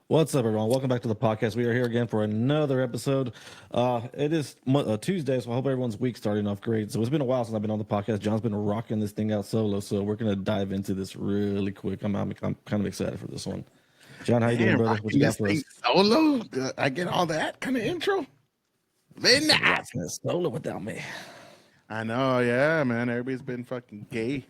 What's up, everyone? Welcome back to the podcast. We are here again for another episode. It is Tuesday, so I hope everyone's week starting off great. So it's been a while since I've been on the podcast. John's been rocking this thing out solo, so we're gonna dive into this really quick. I'm kind of excited for this one. John, how you doing, Man, brother? What you rocking got this for us? thing solo? I get all that kind of intro? Very nice. Rocking this solo without me. I know, yeah, man. Everybody's been fucking gay.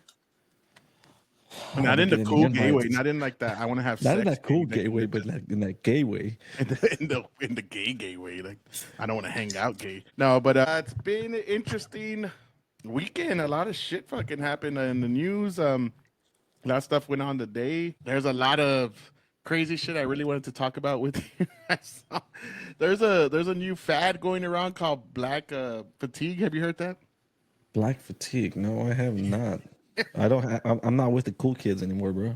Not been in the getting cool the gay way. invites. Not in like that. I want to have Not sex. in that cool gay, gay way, but in that gay way. in the gay way. Like I don't want to hang out gay. No, but it's been an interesting weekend. A lot of shit fucking happened in the news. A lot of stuff went on today. There's a lot of crazy shit I really wanted to talk about with you. There's a new fad going around called black fatigue. Have you heard that? Black fatigue? No, I have not. I don't. I'm not with the cool kids anymore, bro.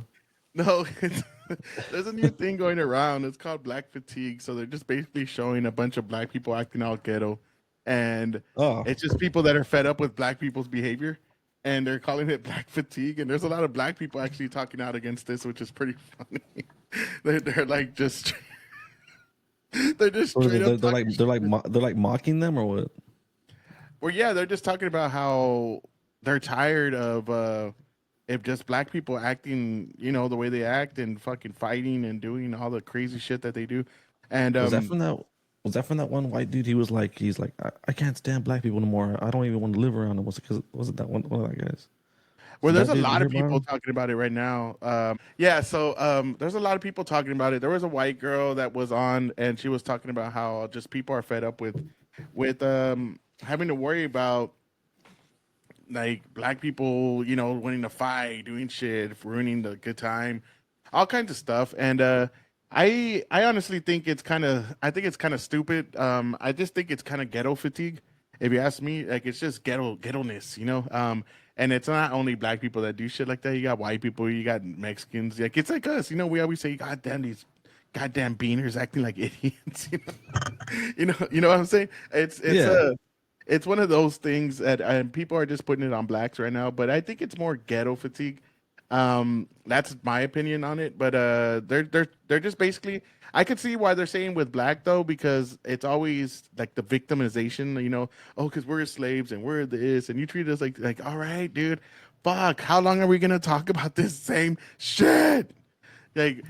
No, there's a new thing going around. It's called black fatigue. So they're just basically showing a bunch of black people acting all ghetto, and it's just people that are fed up with black people's behavior, and they're calling it black fatigue. And there's a lot of black people actually talking out against this, which is pretty funny. they're like just they're just straight up they're like mocking them or what? Well, yeah, they're just talking about how they're tired of if just black people acting, the way they act and fucking fighting and doing all the crazy shit that they do. And was that from that one white dude? He's like, I can't stand black people anymore. I don't even want to live around them. Was it that one of that guys? Well, there's a lot of people talking about it right now. There's a lot of people talking about it. There was a white girl that was on, and she was talking about how just people are fed up with having to worry about like black people, wanting to fight, doing shit, ruining the good time, all kinds of stuff. And I honestly think it's kind of stupid. I just think it's kind of ghetto fatigue. If you ask me, like it's just ghetto-ness, and it's not only black people that do shit like that. You got white people, you got Mexicans. Like it's like us, we always say, "God damn these goddamn beaners acting like idiots." You know what I'm saying? It's one of those things that people are just putting it on blacks right now. But I think it's more ghetto fatigue. That's my opinion on it. But they're just basically. I could see why they're saying with black though, because it's always like the victimization. Because we're slaves and we're this, and you treat us like all right, dude. Fuck, how long are we gonna talk about this same shit? Like,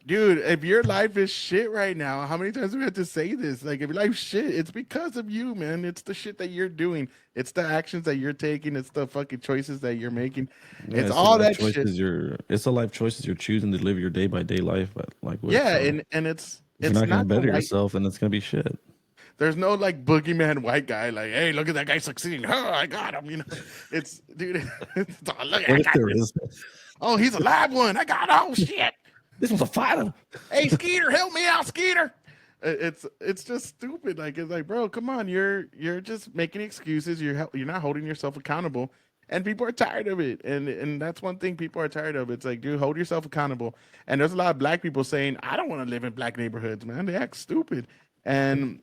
dude, if your life is shit right now, how many times do we have to say this? Like, if your life's shit, it's because of you, man. It's the shit that you're doing. It's the actions that you're taking. It's the fucking choices that you're making. Yeah, it's all that shit. It's the life choices you're choosing to live your day by day life. But like, and it's you're not gonna better yourself, and it's gonna be shit. There's no like boogeyman white guy like, hey, look at that guy succeeding. Oh, I got him. It's dude. Oh, he's a live one. I got shit. This was a fighter. Hey, Skeeter, help me out, Skeeter. It's just stupid. Like it's like, bro, come on. You're just making excuses. You're not holding yourself accountable, and people are tired of it. And that's one thing people are tired of. It's like, dude, hold yourself accountable. And there's a lot of black people saying, I don't want to live in black neighborhoods, man. They act stupid. And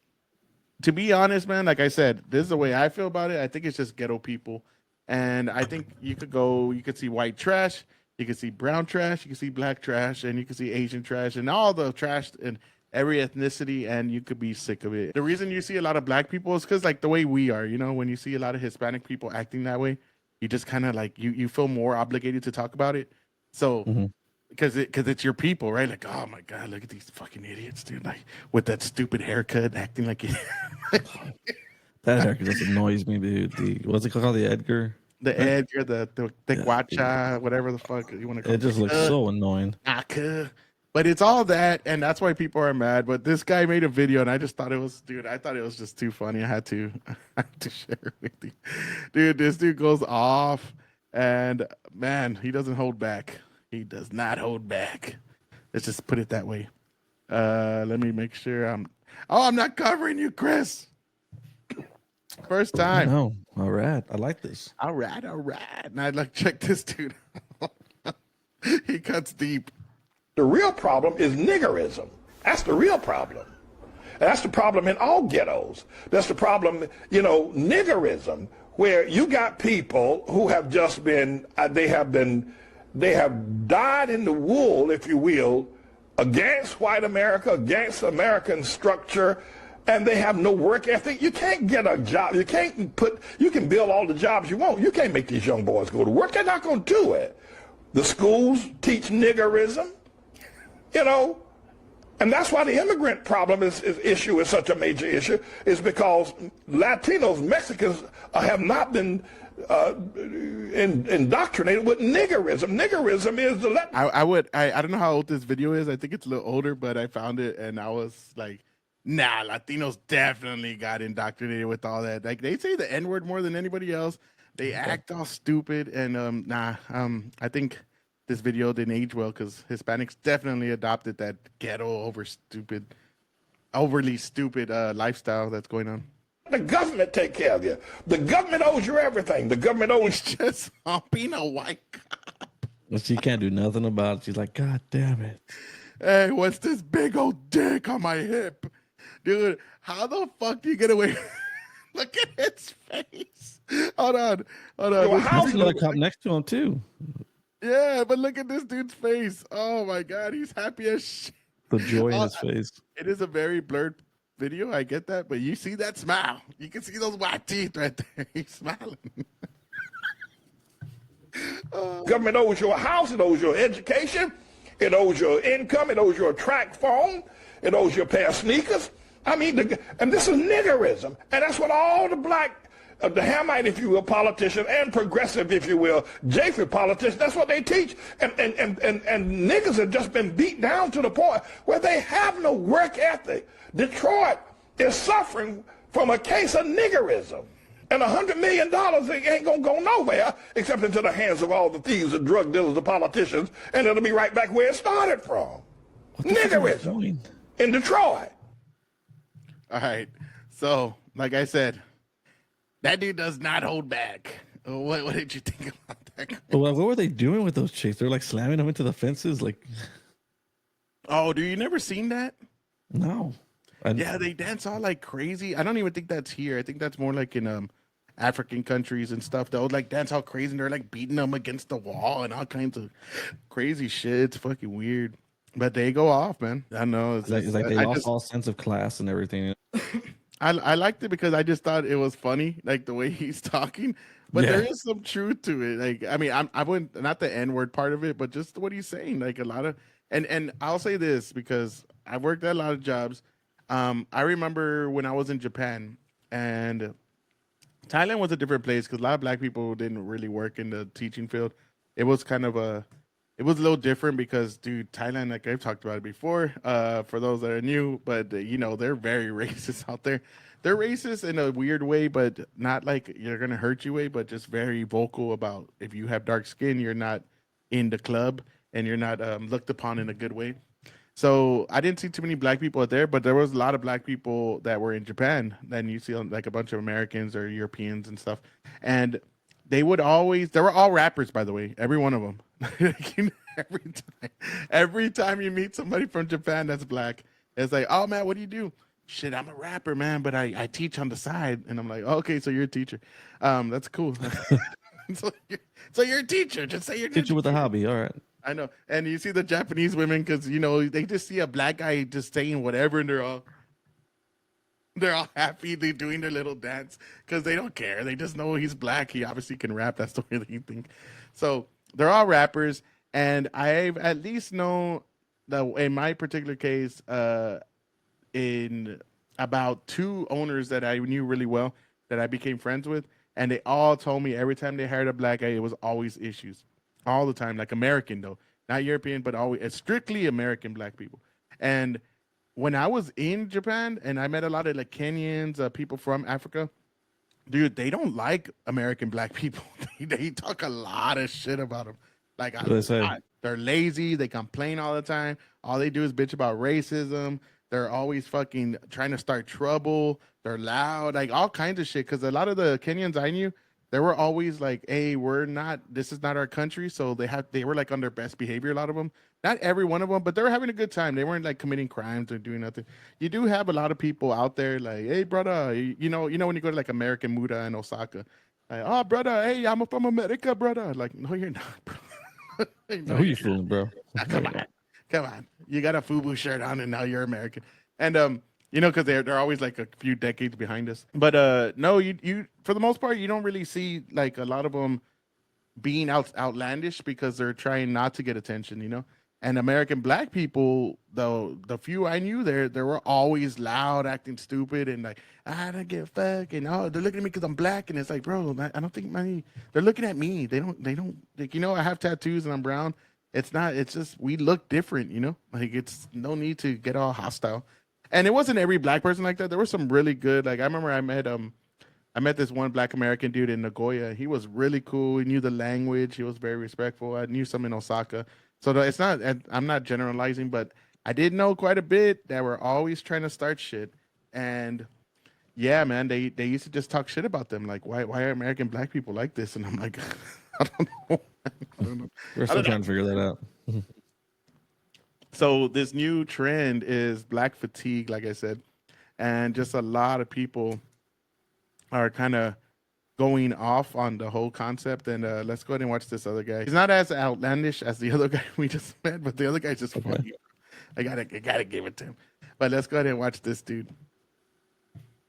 to be honest, man, like I said, this is the way I feel about it. I think it's just ghetto people, and I think you could see white trash. You can see brown trash, you can see black trash, and you can see Asian trash, and all the trash in every ethnicity, and you could be sick of it. The reason you see a lot of black people is because, like, the way we are, when you see a lot of Hispanic people acting that way, you just kind of, like, you feel more obligated to talk about it. So, because it's your people, right? Like, oh, my God, look at these fucking idiots, dude. Like, with that stupid haircut, acting like it. That haircut just annoys me, dude. What's it called? The Edgar? The Edgar, the guacha, whatever the fuck you want to call it. It just looks so annoying. But it's all that, and that's why people are mad. But this guy made a video, and I just thought it was, dude, I thought it was just too funny. I had to share it with you. Dude, this dude goes off, and man, he doesn't hold back. He does not hold back. Let's just put it that way. Let me make sure I'm not covering you, Chris. First time. No. All right. I like this. All right. And I'd like check this dude. He cuts deep. The real problem is niggerism. That's the real problem. And that's the problem in all ghettos. That's the problem, niggerism, where you got people who have just been, they have died in the wool, if you will, against white America, against American structure, and they have no work ethic. You can't get a job. You can build all the jobs you want. You can't make these young boys go to work. They're not going to do it. The schools teach niggerism, and that's why the immigrant problem issue is such a major issue, is because Latinos, Mexicans have not been indoctrinated with niggerism. Niggerism is the... I don't know how old this video is. I think it's a little older, but I found it and I was like, nah, Latinos definitely got indoctrinated with all that. Like, they say the N-word more than anybody else. They act all stupid, and I think this video didn't age well because Hispanics definitely adopted that ghetto overly stupid lifestyle that's going on. The government take care of you. The government owes you everything. The government owes just being a white cop. Well, she can't do nothing about it. She's like, God damn it. Hey, what's this big old dick on my hip? Dude, how the fuck do you get away? Look at his face. Hold on. There's another cop next to him, too. Yeah, but look at this dude's face. Oh, my God. He's happy as shit. The joy in his face. It is a very blurred video. I get that. But you see that smile. You can see those white teeth right there. He's smiling. Government owes you a house. It owes you education. It owes you income. It owes you a track phone. It owes you a pair of sneakers. I mean, and this is niggerism. And that's what all the black, the Hamite, if you will, politician, and progressive, if you will, Japheth politicians, that's what they teach. And niggas have just been beat down to the point where they have no work ethic. Detroit is suffering from a case of niggerism. And $100 million ain't gonna go nowhere except into the hands of all the thieves and drug dealers, the politicians, and it'll be right back where it started from. Niggerism in Detroit. All right. So, like I said, that dude does not hold back. What did you think about that? But what were they doing with those chicks? They're like slamming them into the fences, like. Oh, do you never seen that? No. Yeah, they dance all like crazy. I don't even think that's here. I think that's more like in African countries and stuff. They'll like dance all crazy and they're like beating them against the wall and all kinds of crazy shit. It's fucking weird. But they go off, man. I know. It's like they lost all sense of class and everything. I liked it because I just thought it was funny, like the way he's talking. But there is some truth to it. Like, I mean, I wouldn't, not the N-word part of it, but just what he's saying. Like a lot of, and I'll say this because I've worked at a lot of jobs. I remember when I was in Japan, and Thailand was a different place because a lot of black people didn't really work in the teaching field. It was kind of it was a little different because, dude, Thailand, like I've talked about it before, for those that are new, but, they're very racist out there. They're racist in a weird way, but not like you're going to hurt you way, but just very vocal about if you have dark skin, you're not in the club and you're not looked upon in a good way. So I didn't see too many black people out there, but there was a lot of black people that were in Japan. Then you see like a bunch of Americans or Europeans and stuff. And they were all rappers, by the way, every one of them. every time you meet somebody from Japan that's black, it's like, oh man, what do you do? Shit, I'm a rapper, man, but I teach on the side. And I'm like, okay, so you're a teacher. That's cool. so you're a teacher. Just say you're a teacher with a hobby. All right. I know. And you see the Japanese women, because, they just see a black guy just saying whatever, and they're all happy. They're doing their little dance because they don't care. They just know he's black. He obviously can rap. That's the way they think. So they're all rappers. And I've at least known that in my particular case, in about 2 owners that I knew really well that I became friends with. And they all told me every time they hired a black guy, it was always issues. All the time, like American though, not European, but always strictly American black people. And when I was in Japan and I met a lot of like Kenyans, people from Africa, dude, they don't like American black people. they talk a lot of shit about them. Like they're lazy. They complain all the time. All they do is bitch about racism. They're always fucking trying to start trouble. They're loud, like all kinds of shit. Because a lot of the Kenyans I knew, they were always like, hey, this is not our country. So they were like on their best behavior, a lot of them. Not every one of them, but they were having a good time. They weren't like committing crimes or doing nothing. You do have a lot of people out there like, hey, brother, you know when you go to like American Muda in Osaka, like, oh, brother, hey, I'm from America, brother. Like, no, you're not, bro. Who you fooling, bro? Come on. you got a FUBU shirt on and now you're American. And you know, because they're always like a few decades behind us. But no, you for the most part you don't really see like a lot of them being outlandish because they're trying not to get attention, you know. And American black people, though, the few I knew there, they were always loud, acting stupid, and like, I don't give a fuck, and oh, they're looking at me because I'm black, and it's like, bro, I don't think they're looking at me. They don't like, you know, I have tattoos and I'm brown. It's not. It's just we look different, you know. Like it's no need to get all hostile. And it wasn't every black person like that. There were some really good. Like I remember I met this one black American dude in Nagoya. He was really cool. He knew the language. He was very respectful. I knew some in Osaka. So it's not, I'm not generalizing, but I did know quite a bit that were always trying to start shit. And yeah, man, they used to just talk shit about them. Like, why are American black people like this? And I'm like, I don't know. I don't know. We're still trying to figure that out. So this new trend is black fatigue, like I said. And just a lot of people are kind of going off on the whole concept. And let's go ahead and watch this other guy. He's not as outlandish as the other guy we just met, but the other guy's just funny. I gotta give it to him. But let's go ahead and watch this dude.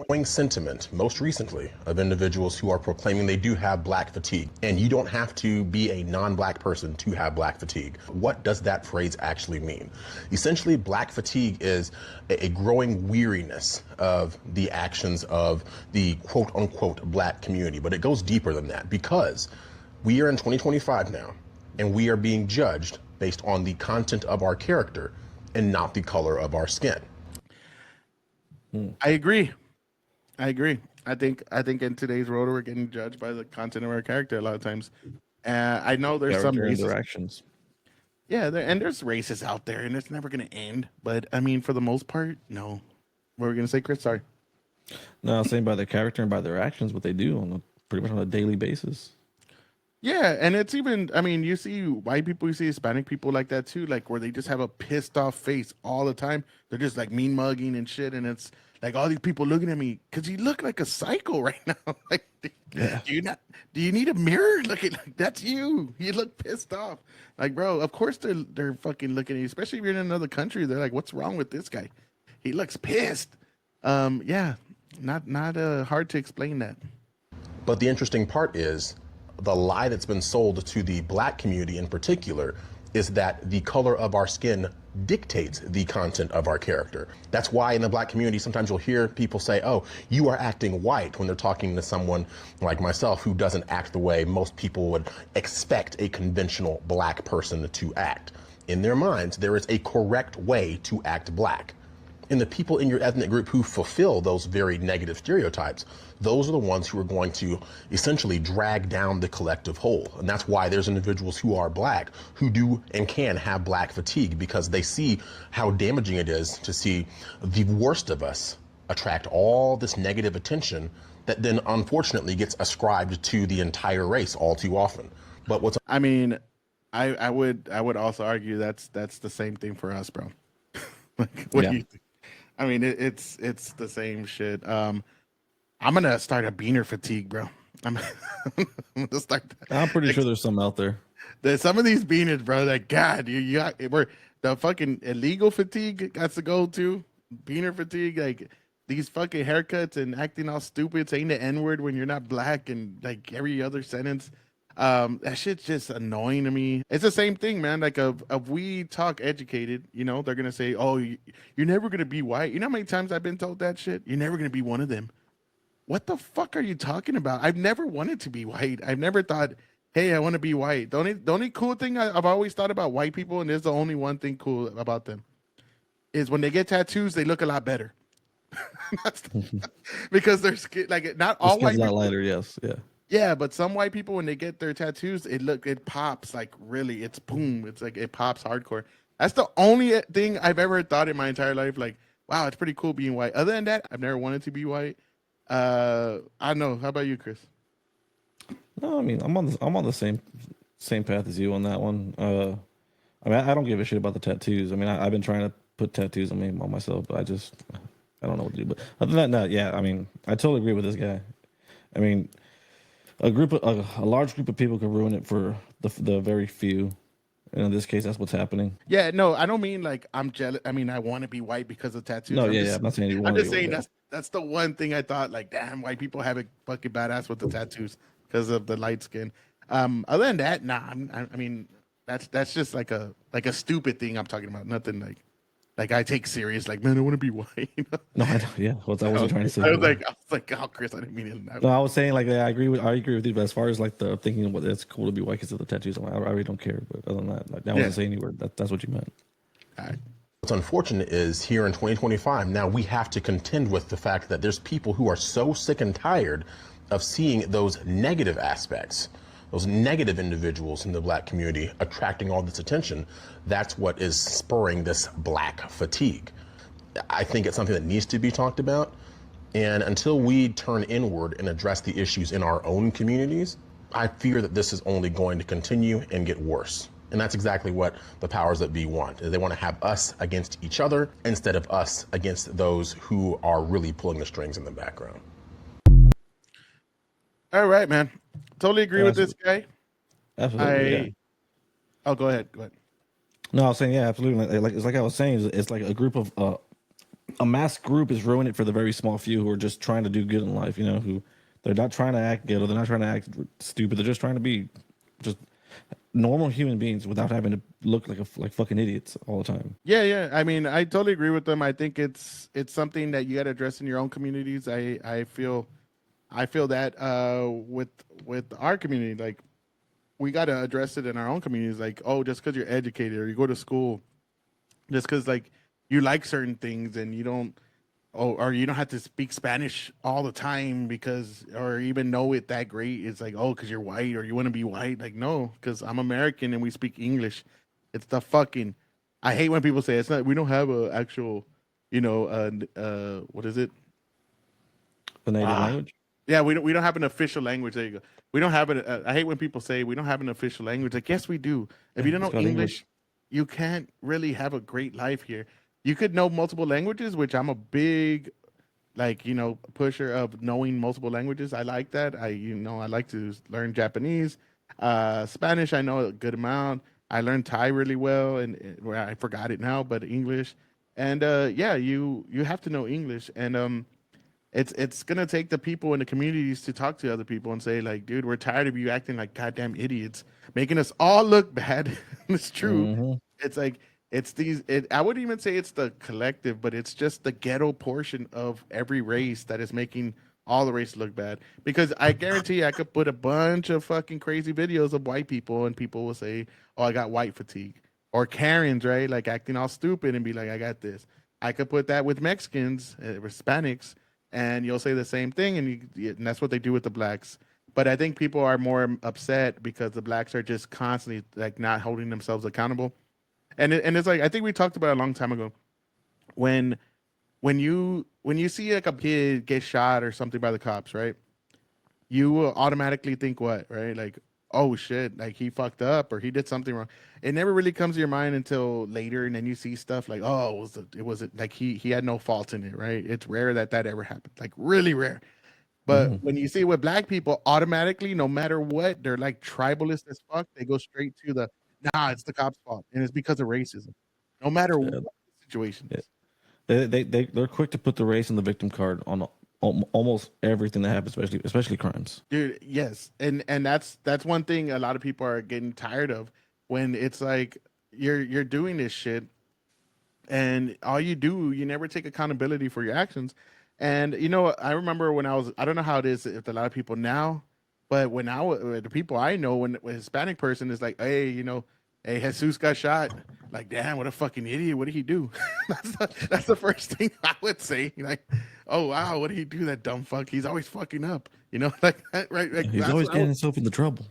Growing sentiment, most recently, of individuals who are proclaiming they do have black fatigue. And you don't have to be a non-black person to have black fatigue. What does that phrase actually mean? Essentially, black fatigue is a growing weariness of the actions of the quote-unquote black community. But it goes deeper than that because we are in 2025 now, and we are being judged based on the content of our character and not the color of our skin. I agree. I think in today's world we're getting judged by the content of our character a lot of times. I know there's some interactions. Yeah, there's races out there, and it's never going to end. But I mean, for the most part, no. What were we going to say, Chris? Sorry. No, saying by their character and by their actions, what they do pretty much on a daily basis. Yeah, and it's even, I mean, you see white people, you see Hispanic people like that too, like where they just have a pissed off face all the time. They're just like mean mugging and shit, and it's like all these people looking at me because you look like a psycho right now. Like, yeah. Do you need a mirror? Looking like that's you. You look pissed off. Like, bro, of course they're fucking looking at you, especially if you're in another country. They're like, what's wrong with this guy? He looks pissed. Yeah, not hard to explain that. But the interesting part is the lie that's been sold to the black community in particular is that the color of our skin dictates the content of our character. That's why in the black community, sometimes you'll hear people say, oh, you are acting white when they're talking to someone like myself who doesn't act the way most people would expect a conventional black person to act. In their minds, there is a correct way to act black. And the people in your ethnic group who fulfill those very negative stereotypes, those are the ones who are going to essentially drag down the collective whole. And that's why there's individuals who are black who do and can have black fatigue, because they see how damaging it is to see the worst of us attract all this negative attention that then unfortunately gets ascribed to the entire race all too often. But what's I mean, I would also argue that's the same thing for us, bro. Like, what do you think? I mean, it's the same shit. I'm gonna start a beaner fatigue, bro. I'm gonna start that. I'm pretty sure there's some out there. There's some of these beaners, bro. Like, God, you got where the fucking illegal fatigue got to go to. Beaner fatigue, like these fucking haircuts and acting all stupid, saying the N-word when you're not black, and like every other sentence. That shit's just annoying to me. It's the same thing, man. Like, if we talk educated, you know, they're gonna say, "Oh, you're never gonna be white." You know how many times I've been told that shit? You're never gonna be one of them. What the fuck are you talking about? I've never wanted to be white. I've never thought, "Hey, I want to be white." The only cool thing I've always thought about white people, and there's the only one thing cool about them, is when they get tattoos, they look a lot better. Because they're like not all white people. Lighter, yes, yeah. Yeah, but some white people, when they get their tattoos, it pops like really. It's boom. It's like it pops hardcore. That's the only thing I've ever thought in my entire life. Like, wow, it's pretty cool being white. Other than that, I've never wanted to be white. I don't know. How about you, Chris? No, I mean, I'm on the same path as you on that one. I mean, I don't give a shit about the tattoos. I mean, I've been trying to put tattoos on myself, but I don't know what to do. But other than that, no, yeah, I mean, I totally agree with this guy. I mean, a large group of people could ruin it for the very few, And in this case, that's what's happening. Yeah, no, I don't mean like I'm jealous. I mean, I want to be white because of tattoos. No, I'm not saying you want I'm to just be saying white. that's the one thing I thought like, damn, white people have it fucking badass with the tattoos because of the light skin. Other than that, nah. I mean, that's just like a stupid thing I'm talking about. Nothing like I take serious. Like, man, I want to be white. You know? No, I know. Yeah, what I wasn't trying to say. I was like, oh, Chris, I didn't mean it. No, I was saying like I agree with you, but as far as like the thinking what it's cool to be white because of the tattoos, I really don't care. But other than that, like, I wasn't saying any word. That's what you meant. All right. What's unfortunate is here in 2025, now we have to contend with the fact that there's people who are so sick and tired of seeing those negative aspects, those negative individuals in the black community attracting all this attention. That's what is spurring this black fatigue. I think it's something that needs to be talked about. And until we turn inward and address the issues in our own communities, I fear that this is only going to continue and get worse. And that's exactly what the powers that be want. They want to have us against each other instead of us against those who are really pulling the strings in the background. All right, man. Totally agree with this guy. Absolutely. Oh, go ahead. Go ahead. No, I was saying, yeah, absolutely. Like it's like I was saying, it's like a group of a mass group is ruining it for the very small few who are just trying to do good in life. You know, who they're not trying to act ghetto, they're not trying to act stupid. They're just trying to be just normal human beings without having to look like fucking idiots all the time. Yeah. I mean, I totally agree with them. I think it's something that you got to address in your own communities. I feel that with our community, like we got to address it in our own communities. Like, oh, just because you're educated or you go to school, just because like you like certain things and you don't, or you don't have to speak Spanish all the time because, or even know it that great. It's like, oh, because you're white or you want to be white. Like, no, because I'm American and we speak English. It's the fucking. I hate when people say it's not. We don't have a actual, what is it? The native language. Yeah, we don't have an official language. There you go. We don't have it. I hate when people say we don't have an official language. Like, yes, we do. If you don't know English, you can't really have a great life here. You could know multiple languages, which I'm a big, pusher of knowing multiple languages. I like that. I like to learn Japanese, Spanish. I know a good amount. I learned Thai really well, and I forgot it now, but English. And you have to know English, and it's gonna take the people in the communities to talk to other people and say like, dude, we're tired of you acting like goddamn idiots, making us all look bad. It's true. Mm-hmm. It's like I wouldn't even say it's the collective, but it's just the ghetto portion of every race that is making all the races look bad. Because I guarantee I could put a bunch of fucking crazy videos of white people and people will say, oh, I got white fatigue. Or Karens, right? Like acting all stupid and be like, I got this. I could put that with Mexicans, Hispanics, and you'll say the same thing, and that's what they do with the blacks. But I think people are more upset because the blacks are just constantly like not holding themselves accountable. And it's like, I think we talked about it a long time ago. When you see like a kid get shot or something by the cops, right? You will automatically think what, right? Like, oh shit, like he fucked up or he did something wrong. It never really comes to your mind until later, and then you see stuff like, oh, it was like he had no fault in it, right? It's rare that ever happened, like really rare. But when you see it with black people, automatically, no matter what, they're like tribalist as fuck. They go straight to the it's the cops' fault, and it's because of racism. No matter what the situation is. They're quick to put the race and the victim card on almost everything that happens, especially crimes. Dude, yes, and that's one thing a lot of people are getting tired of, when it's like you're doing this shit, and all you never take accountability for your actions. And I remember when I don't know how it is with a lot of people now, but when the people I know, when a Hispanic person is like, hey, hey, Jesus got shot. Like, damn, what a fucking idiot. What did he do? That's the first thing I would say. Like, oh, wow, what did he do, that dumb fuck? He's always fucking up. Like that, right? Like, he's always getting himself into trouble.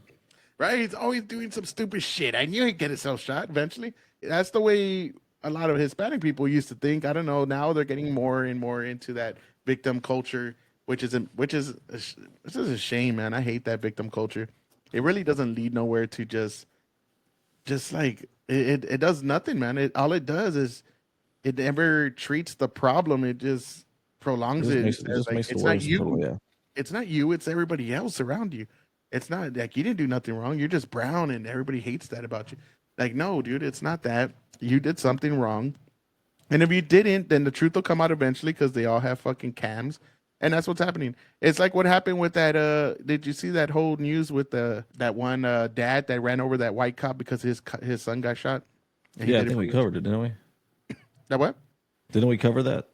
Right? He's always doing some stupid shit. I knew he'd get himself shot eventually. That's the way a lot of Hispanic people used to think. I don't know. Now they're getting more and more into that victim culture, which is a shame, man. I hate that victim culture. It really doesn't lead nowhere to just like it does nothing, man. All it does is it never treats the problem. It just prolongs it. It's not you. Yeah. It's not you. It's everybody else around you. It's not like you didn't do nothing wrong. You're just brown, and everybody hates that about you. Like, no, dude, it's not that. You did something wrong. And if you didn't, then the truth will come out eventually because they all have fucking cams. And that's what's happening. It's like what happened with that. Did you see that whole news with that one dad that ran over that white cop because his son got shot? And he Yeah, I did it think for we years? covered it, didn't we? That what? Didn't we cover that?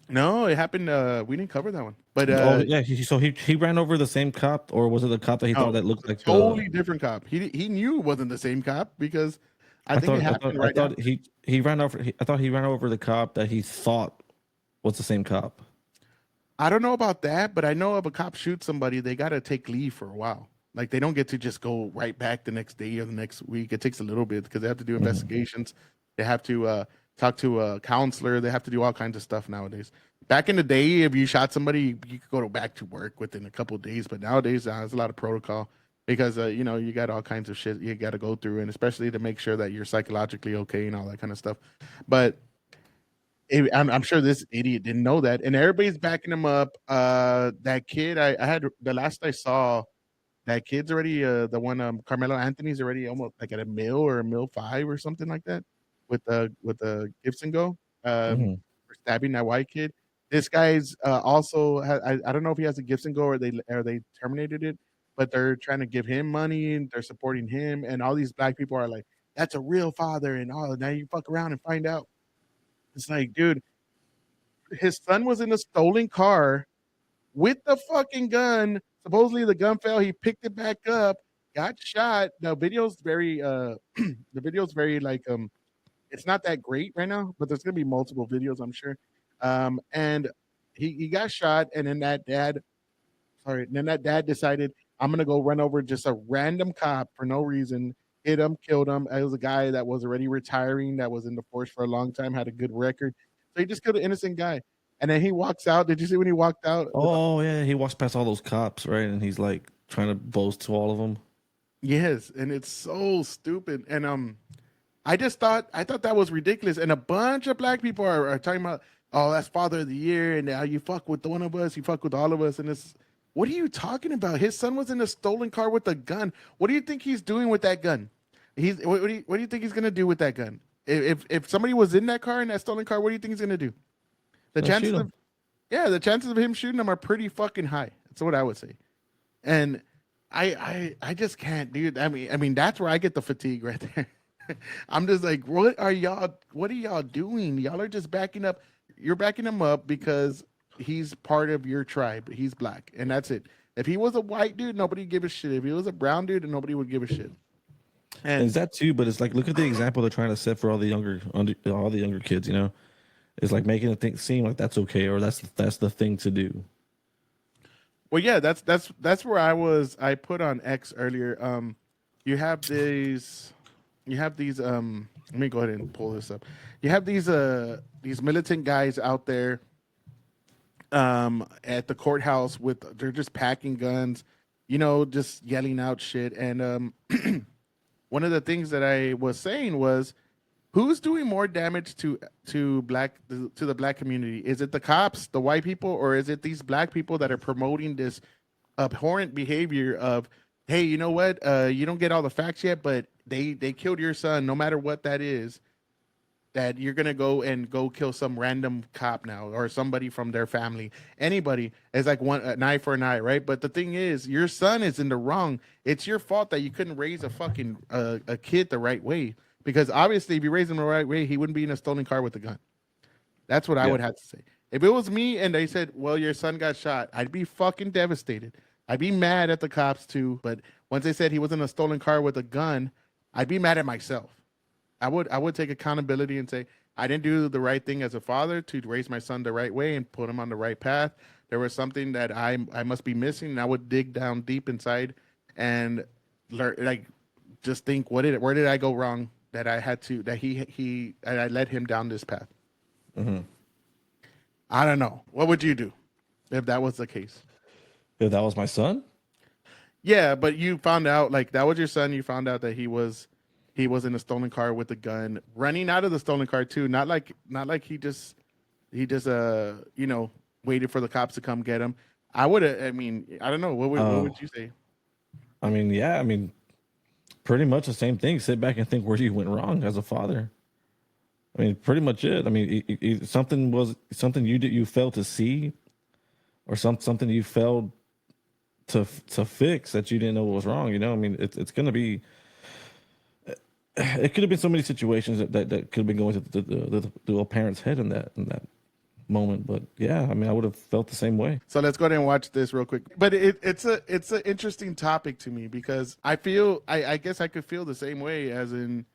No, it happened. We didn't cover that one. But Oh yeah, so he ran over the same cop, or was it the cop that he no, thought that it's looked a like totally different cop. He knew it wasn't the same cop because I think it happened I right thought after. he ran over I thought he ran over the cop that he thought was the same cop. I don't know about that, but I know if a cop shoots somebody, they got to take leave for a while. Like they don't get to just go right back the next day or the next week. It takes a little bit because they have to do investigations. They have to talk to a counselor. They have to do all kinds of stuff nowadays. Back in the day, if you shot somebody, you could go back to work within a couple of days. But nowadays, there's a lot of protocol because you got all kinds of shit you got to go through, and especially to make sure that you're psychologically okay and all that kind of stuff. But I'm sure this idiot didn't know that, and everybody's backing him up. That kid, I had the last I saw, that kid's already the one Carmelo Anthony's already almost like at a mill or a mill 5 or something like that with the Gibson go Hmm. for stabbing that white kid. This guy's also I don't know if he has a Gibson go or they terminated it, but they're trying to give him money and they're supporting him, and all these black people are like, that's a real father, and oh now you fuck around and find out. It's like, dude, his son was in a stolen car with the fucking gun. Supposedly the gun fell. He picked it back up, got shot. The video's very the video's very like it's not that great right now, but there's gonna be multiple videos, I'm sure. And he got shot, and then that dad decided, I'm gonna go run over just a random cop for no reason, hit him, killed him. It was a guy that was already retiring, that was in the force for a long time, had a good record. So he just killed an innocent guy. And then he walks out. Did you see when he walked out with Oh yeah, he walks past all those cops, right? And he's like trying to boast to all of them. yes, and it's so stupid. And I thought that was ridiculous. And a bunch of black people are talking about, oh, that's Father of the Year, and now you fuck with one of us, you fuck with all of us, and it's, what are you talking about? His son was in a stolen car with a gun. What do you think he's doing with that gun? What do you think he's gonna do with that gun? If somebody was in that car, in that stolen car, what do you think he's gonna do? The chances Shoot him. of the chances of him shooting them are pretty fucking high. That's what I would say. And I just can't, dude. I mean that's where I get the fatigue right there. I'm just like, what are y'all doing? Y'all are just backing up. You're backing him up because he's part of your tribe. He's black, and that's it. If he was a white dude, nobody would give a shit. If he was a brown dude, nobody would give a shit. And And it's that too, but it's like look at the example they're trying to set for all the younger kids. You know, it's like making it seem like that's okay or that's the thing to do. well, yeah, that's where I was. I put on X earlier. You have these. Let me go ahead and pull this up. You have these militant guys out there at the courthouse they're just packing guns, just yelling out shit. And one of the things that I was saying was, who's doing more damage to the black community? Is it the cops, the white people, or is it these black people that are promoting this abhorrent behavior of, hey, you know what? You don't get all the facts yet, but they killed your son, no matter what that is. That you're gonna go kill some random cop now or somebody from their family. Anybody is like an eye for an eye, right? But the thing is, your son is in the wrong. It's your fault that you couldn't raise a fucking a kid the right way. Because obviously, if you raise him the right way, he wouldn't be in a stolen car with a gun. That's what I Yeah. would have to say. If it was me and they said, "Well, your son got shot," I'd be fucking devastated. I'd be mad at the cops too. But once they said he was in a stolen car with a gun, I'd be mad at myself. I would take accountability and say, I didn't do the right thing as a father to raise my son the right way and put him on the right path. There was something that I must be missing, and I would dig down deep inside and learn, like, just think, where did I go wrong that I had to that he I led him down this path. I don't know. What would you do if that was the case? If that was my son, Yeah, but you found out, like, that was your son. You found out that he was in a stolen car with a gun, running out of the stolen car too. Not like he just waited for the cops to come get him. I would have. I mean, I don't know. What would you say? I mean, yeah, I mean, pretty much the same thing. Sit back and think where you went wrong as a father. I mean, pretty much it. I mean, something you did, you failed to see, or something you failed to fix that you didn't know was wrong. You know, I mean, it's going to be. It could have been so many situations that could have been going through a parent's head in that moment. But yeah, I mean, I would have felt the same way. So let's go ahead and watch this real quick. But it's an interesting topic to me because I feel I guess I could feel the same way, as in,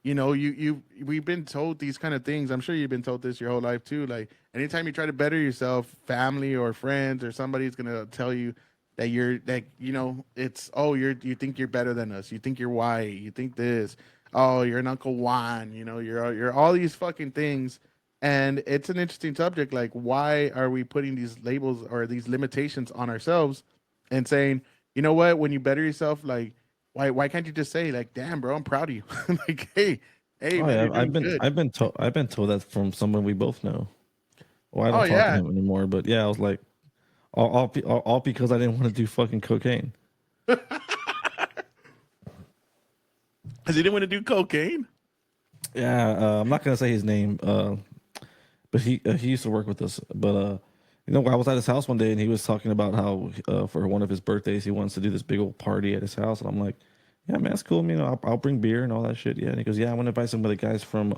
you know, we've been told these kind of things. I'm sure you've been told this your whole life too. Like anytime you try to better yourself, family or friends or somebody's gonna tell you that you think you're better than us. You think you're white. You think this. Oh, you're an Uncle Juan. You know, you're all these fucking things. And it's an interesting subject. Like, why are we putting these labels or these limitations on ourselves and saying, you know what, when you better yourself, like, why can't you just say, like, damn, bro, I'm proud of you. Like, hey, Oh, man, yeah, I've been told that from someone we both know. Well, I don't talk to him anymore, but yeah, I was like, all because I didn't want to do fucking cocaine. Because he didn't want to do cocaine? Yeah, I'm not gonna say his name, but he used to work with us. But you know, I was at his house one day and he was talking about how for one of his birthdays he wants to do this big old party at his house, and I'm like, yeah, man, that's cool. I mean, I'll bring beer and all that shit. Yeah, and he goes, yeah, I want to invite some of the guys from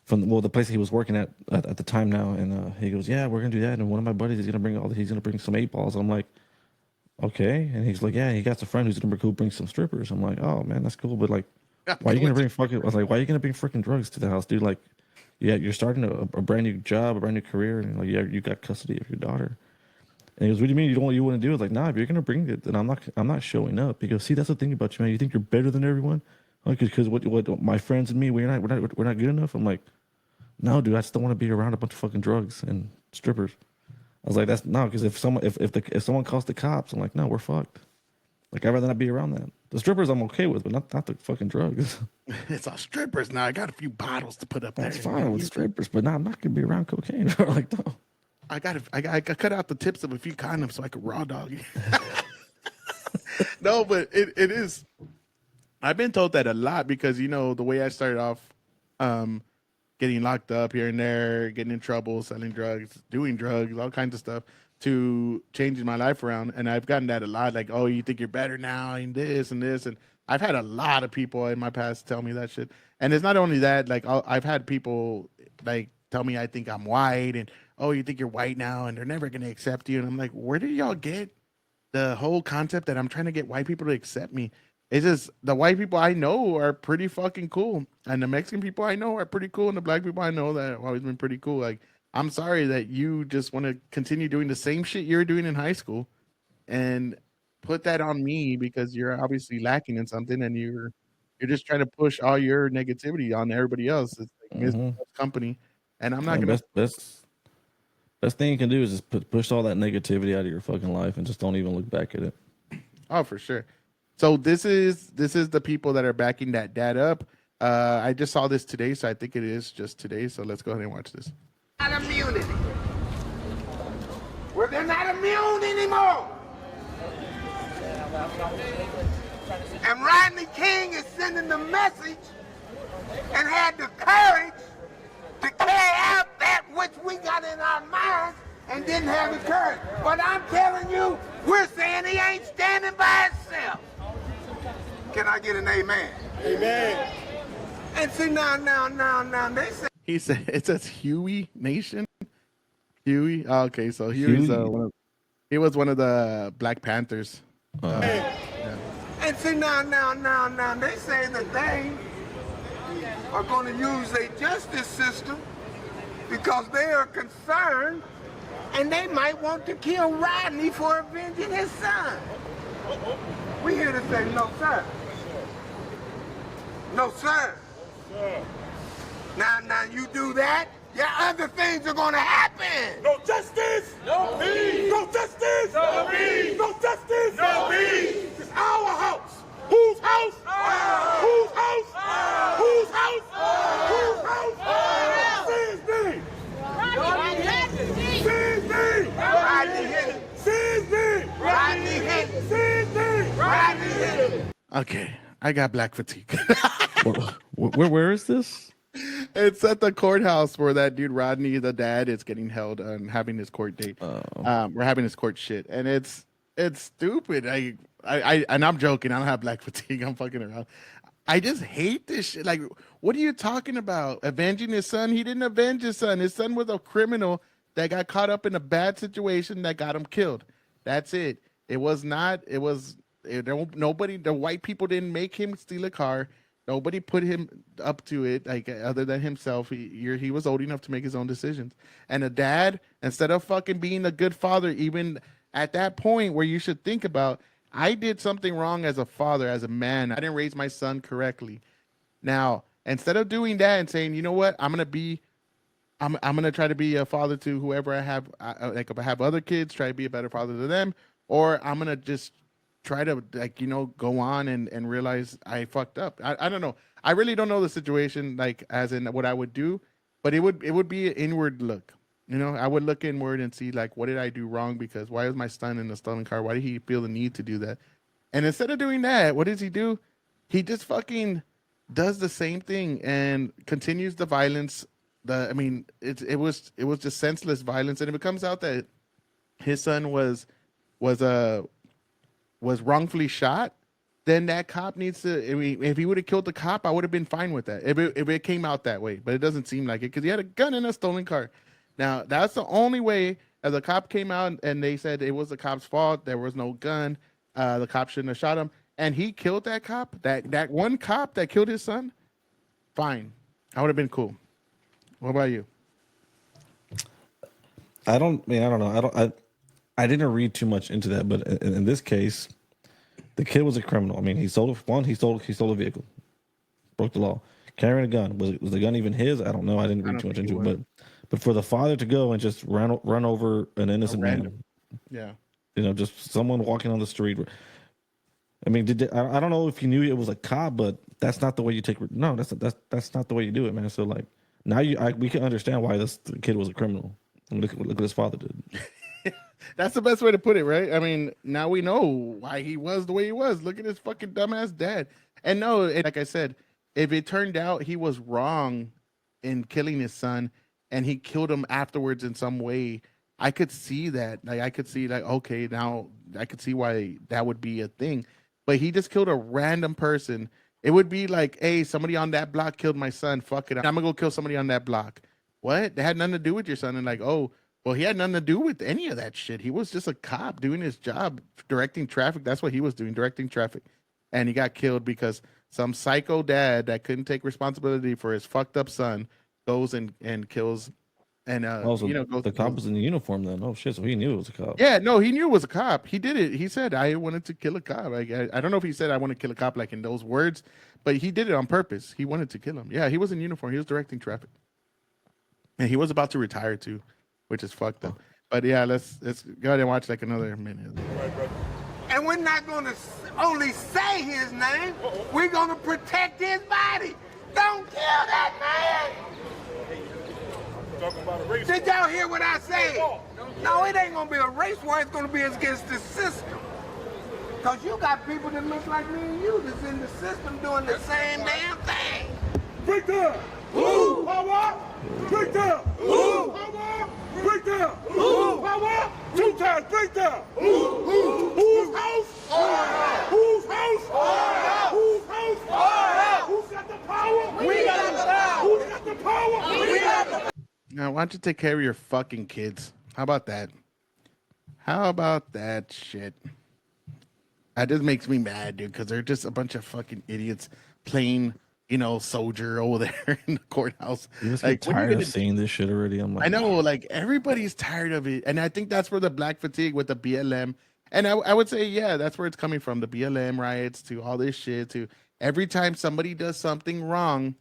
the place he was working at the time now, and he goes, yeah, we're gonna do that, and one of my buddies is gonna bring some 8-balls. I'm like, okay, and he's like, yeah, he got a friend who's gonna bring some strippers. I'm like, oh man, that's cool, but like, why are you gonna bring fucking? I was like, why are you gonna bring freaking drugs to the house, dude? Like, yeah, you're starting a brand new job, a brand new career, and like, yeah, you got custody of your daughter. And he goes, what do you mean you don't want to do it? Like, nah, if you're gonna bring it, then I'm not showing up. He goes, see, that's the thing about you, man. You think you're better than everyone, because what my friends and me, we're not good enough. I'm like, no, dude, I still want to be around a bunch of fucking drugs and strippers. I was like, that's no, because if someone calls the cops, I'm like, no, we're fucked. Like, I'd rather not be around that. The strippers I'm okay with, but not the fucking drugs. It's all strippers now. I got a few bottles to put up there. That's fine with strippers, but I'm not gonna be around cocaine. Like, no. I cut out the tips of a few condoms so I could raw dog you. No, but it is. I've been told that a lot because, you know, the way I started off, getting locked up here and there, getting in trouble, selling drugs, doing drugs, all kinds of stuff, to changing my life around. And I've gotten that a lot, like, oh, you think you're better now, and this and this. And I've had a lot of people in my past tell me that shit. And it's not only that, like, I've had people, like, tell me I think I'm white, and, oh, you think you're white now, and they're never going to accept you. And I'm like, where did y'all get the whole concept that I'm trying to get white people to accept me? It's just the white people I know are pretty fucking cool, and the Mexican people I know are pretty cool, and the black people I know that have always been pretty cool. Like, I'm sorry that you just want to continue doing the same shit you were doing in high school and put that on me because you're obviously lacking in something, and you're just trying to push all your negativity on everybody else. It's like company, and I'm not gonna. Best thing you can do is just push all that negativity out of your fucking life and just don't even look back at it. Oh, for sure. So this is the people that are backing that dad up. I just saw this today, so I think it is just today. So let's go ahead and watch this. Not immunity. Well, they're not immune anymore. And Rodney King is sending the message and had the courage to carry out that which we got in our minds and didn't have the courage. But I'm telling you, we're saying he ain't standing by himself. Can I get an amen? Amen. And see, now, they say... He said, it says Huey Nation? Huey? Oh, okay, so Huey's he was one of the Black Panthers. Yeah. And see, now, they say that they are going to use a justice system because they are concerned and they might want to kill Rodney for avenging his son. We here to say no, sir. No, sir. Now you do that, yeah, other things are going to happen. No justice. No peace. No justice. No peace. No justice. No peace. It's our house. Whose house? Whose house? Whose house? Whose house? Say his name. Say his name. Rodney Hinton. Say his name. Rodney Hinton. Say his name. Rodney Hinton. Okay. I got black fatigue. Where is this? It's at the courthouse where that dude Rodney, the dad, is getting held and having his court date. We're having his court shit, and it's stupid. I and I'm joking. I don't have black fatigue. I'm fucking around. I just hate this shit. Like, what are you talking about? Avenging his son? He didn't avenge his son. His son was a criminal that got caught up in a bad situation that got him killed. That's it. It was not. Nobody. The white people didn't make him steal a car. Nobody put him up to it, like other than himself. He was old enough to make his own decisions. And a dad, instead of fucking being a good father, even at that point where you should think about, I did something wrong as a father, as a man. I didn't raise my son correctly. Now, instead of doing that and saying, you know what, I'm gonna try to be a father to whoever I have. Like if I have other kids, try to be a better father to them, or I'm gonna just try to go on and realize I fucked up. I don't know. I really don't know the situation, like as in what I would do, but it would be an inward look. I would look inward and see like, what did I do wrong? Because why was my son in a stolen car? Why did he feel the need to do that? And instead of doing that, what does he do? He just fucking does the same thing and continues the violence. It was just senseless violence, and it becomes out that his son was wrongfully shot. Then that cop needs to. I mean, if he would have killed the cop, I would have been fine with that. If it came out that way, but it doesn't seem like it because he had a gun in a stolen car. Now that's the only way. As the cop came out and they said it was the cop's fault, there was no gun. The cop shouldn't have shot him, and he killed that cop. That one cop that killed his son. Fine, I would have been cool. What about you? I don't know. I didn't read too much into that, but in this case, the kid was a criminal. I mean, he stole a vehicle, broke the law, carrying a gun. Was the gun even his? I don't know. I didn't read too much into it, but for the father to go and just run over an innocent man, yeah, just someone walking on the street. I mean, I don't know if he knew it was a cop, but that's not the way you take. No, that's not the way you do it, man. So like now we can understand why the kid was a criminal. Look what his father did. That's the best way to put it, right? I mean, now we know why he was the way he was. Look at his fucking dumbass dad. And no, like I said, if it turned out he was wrong in killing his son and he killed him afterwards in some way, I could see that. Like I could see like, okay, now I could see why that would be a thing. But he just killed a random person. It would be like, hey, somebody on that block killed my son. Fuck it. I'm gonna go kill somebody on that block. What? That had nothing to do with your son. And like, oh, well, he had nothing to do with any of that shit. He was just a cop doing his job, directing traffic. That's what he was doing, directing traffic. And he got killed because some psycho dad that couldn't take responsibility for his fucked up son goes and kills. And the cop was in the uniform then. Oh shit! So he knew it was a cop. Yeah, no, he knew it was a cop. He did it. He said, "I wanted to kill a cop." I don't know if he said, "I want to kill a cop" like in those words, but he did it on purpose. He wanted to kill him. Yeah, he was in uniform. He was directing traffic, and he was about to retire too, which is fucked up. But yeah, let's go ahead and watch like another minute. And we're not going to only say his name. We're going to protect his body. Don't kill that man. Did y'all hear what I said? No, it ain't gonna be a race war. It's gonna be against the system. Cause you got people that look like me and you that's in the system doing the same damn thing. Break down. Ooh. Power. Break down. Ooh. Power. Break down. Ooh. Power. 2 times. Break down. Ooh. Whose house? Whose house? Whose house? Who's got the power? We got the power. Who's got the power? We got the power. Now, why don't you take care of your fucking kids? How about that? How about that shit? That just makes me mad, dude, because they're just a bunch of fucking idiots playing, soldier over there in the courthouse. You must get tired of seeing this shit already. I'm like, I know, like everybody's tired of it, and I think that's where the black fatigue with the BLM, and I would say, yeah, that's where it's coming from. The BLM riots to all this shit to every time somebody does something wrong,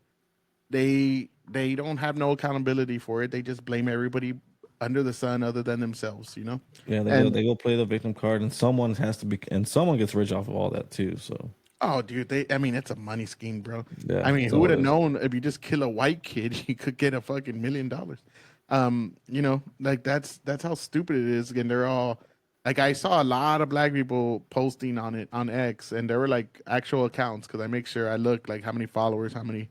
they don't have no accountability for it. They just blame everybody under the sun other than themselves, Yeah, they go play the victim card, and someone gets rich off of all that too. So. Oh, dude, it's a money scheme, bro. Yeah, who would have known if you just kill a white kid, you could get a fucking $1 million. Like that's how stupid it is. And they're all Like I saw a lot of black people posting on it on X, and there were like actual accounts because I make sure I look like how many followers, how many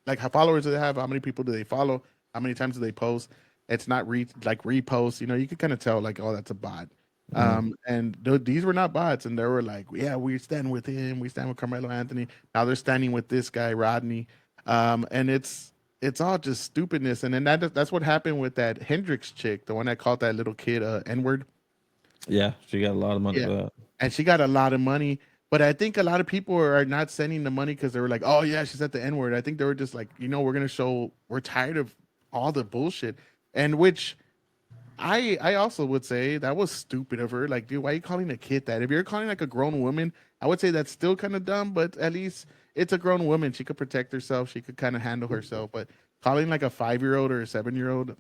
like how followers do they have, how many people do they follow, how many times do they post. It's not like reposts. You know, you could kind of tell like, oh, that's a bot. And these were not bots, and they were like, yeah, we stand with him, we stand with Carmelo Anthony. Now they're standing with this guy Rodney, and it's all just stupidness. And then that's what happened with that Hendrix chick, the one that called that little kid N-word. Yeah, she got a lot of money for that. And she got a lot of money. But I think a lot of people are not sending the money because they were like, oh, yeah, she said the N-word. I think they were just like, you know, we're tired of all the bullshit. And which I also would say that was stupid of her. Like, dude, why are you calling a kid that? If you're calling like a grown woman, I would say that's still kind of dumb, but at least it's a grown woman. She could protect herself. She could kind of handle herself. But calling like a 5-year-old or a 7-year-old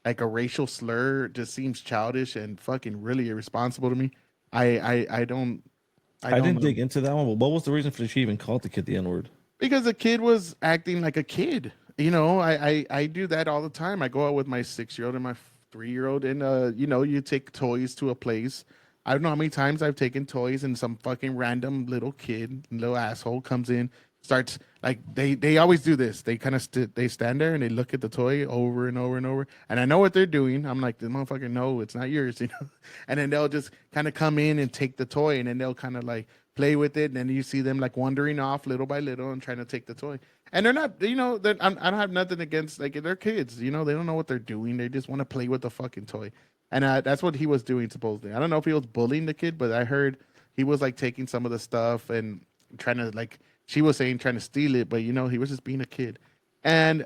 like a racial slur just seems childish and fucking really irresponsible to me. I didn't dig into that one, but what was the reason for she even called the kid the N-word? Because the kid was acting like a kid. You know, I do that all the time. I go out with my 6-year-old and my 3-year-old, and you know, you take toys to a place. I don't know how many times I've taken toys and some fucking random little kid, little asshole comes in, starts like they always do this. They kind of they stand there and they look at the toy over and over and over, and I know what they're doing. I'm like, the motherfucker, no, it's not yours, you know. And then they'll just kind of come in and take the toy, and then they'll kind of like play with it, and then you see them like wandering off little by little and trying to take the toy. And they're not, you know, I don't have nothing against, like, they're kids, you know, they don't know what they're doing. They just want to play with the fucking toy. And that's what he was doing, supposedly. I don't know if he was bullying the kid, but I heard he was like taking some of the stuff and trying to, like, she was saying trying to steal it, but you know, he was just being a kid. And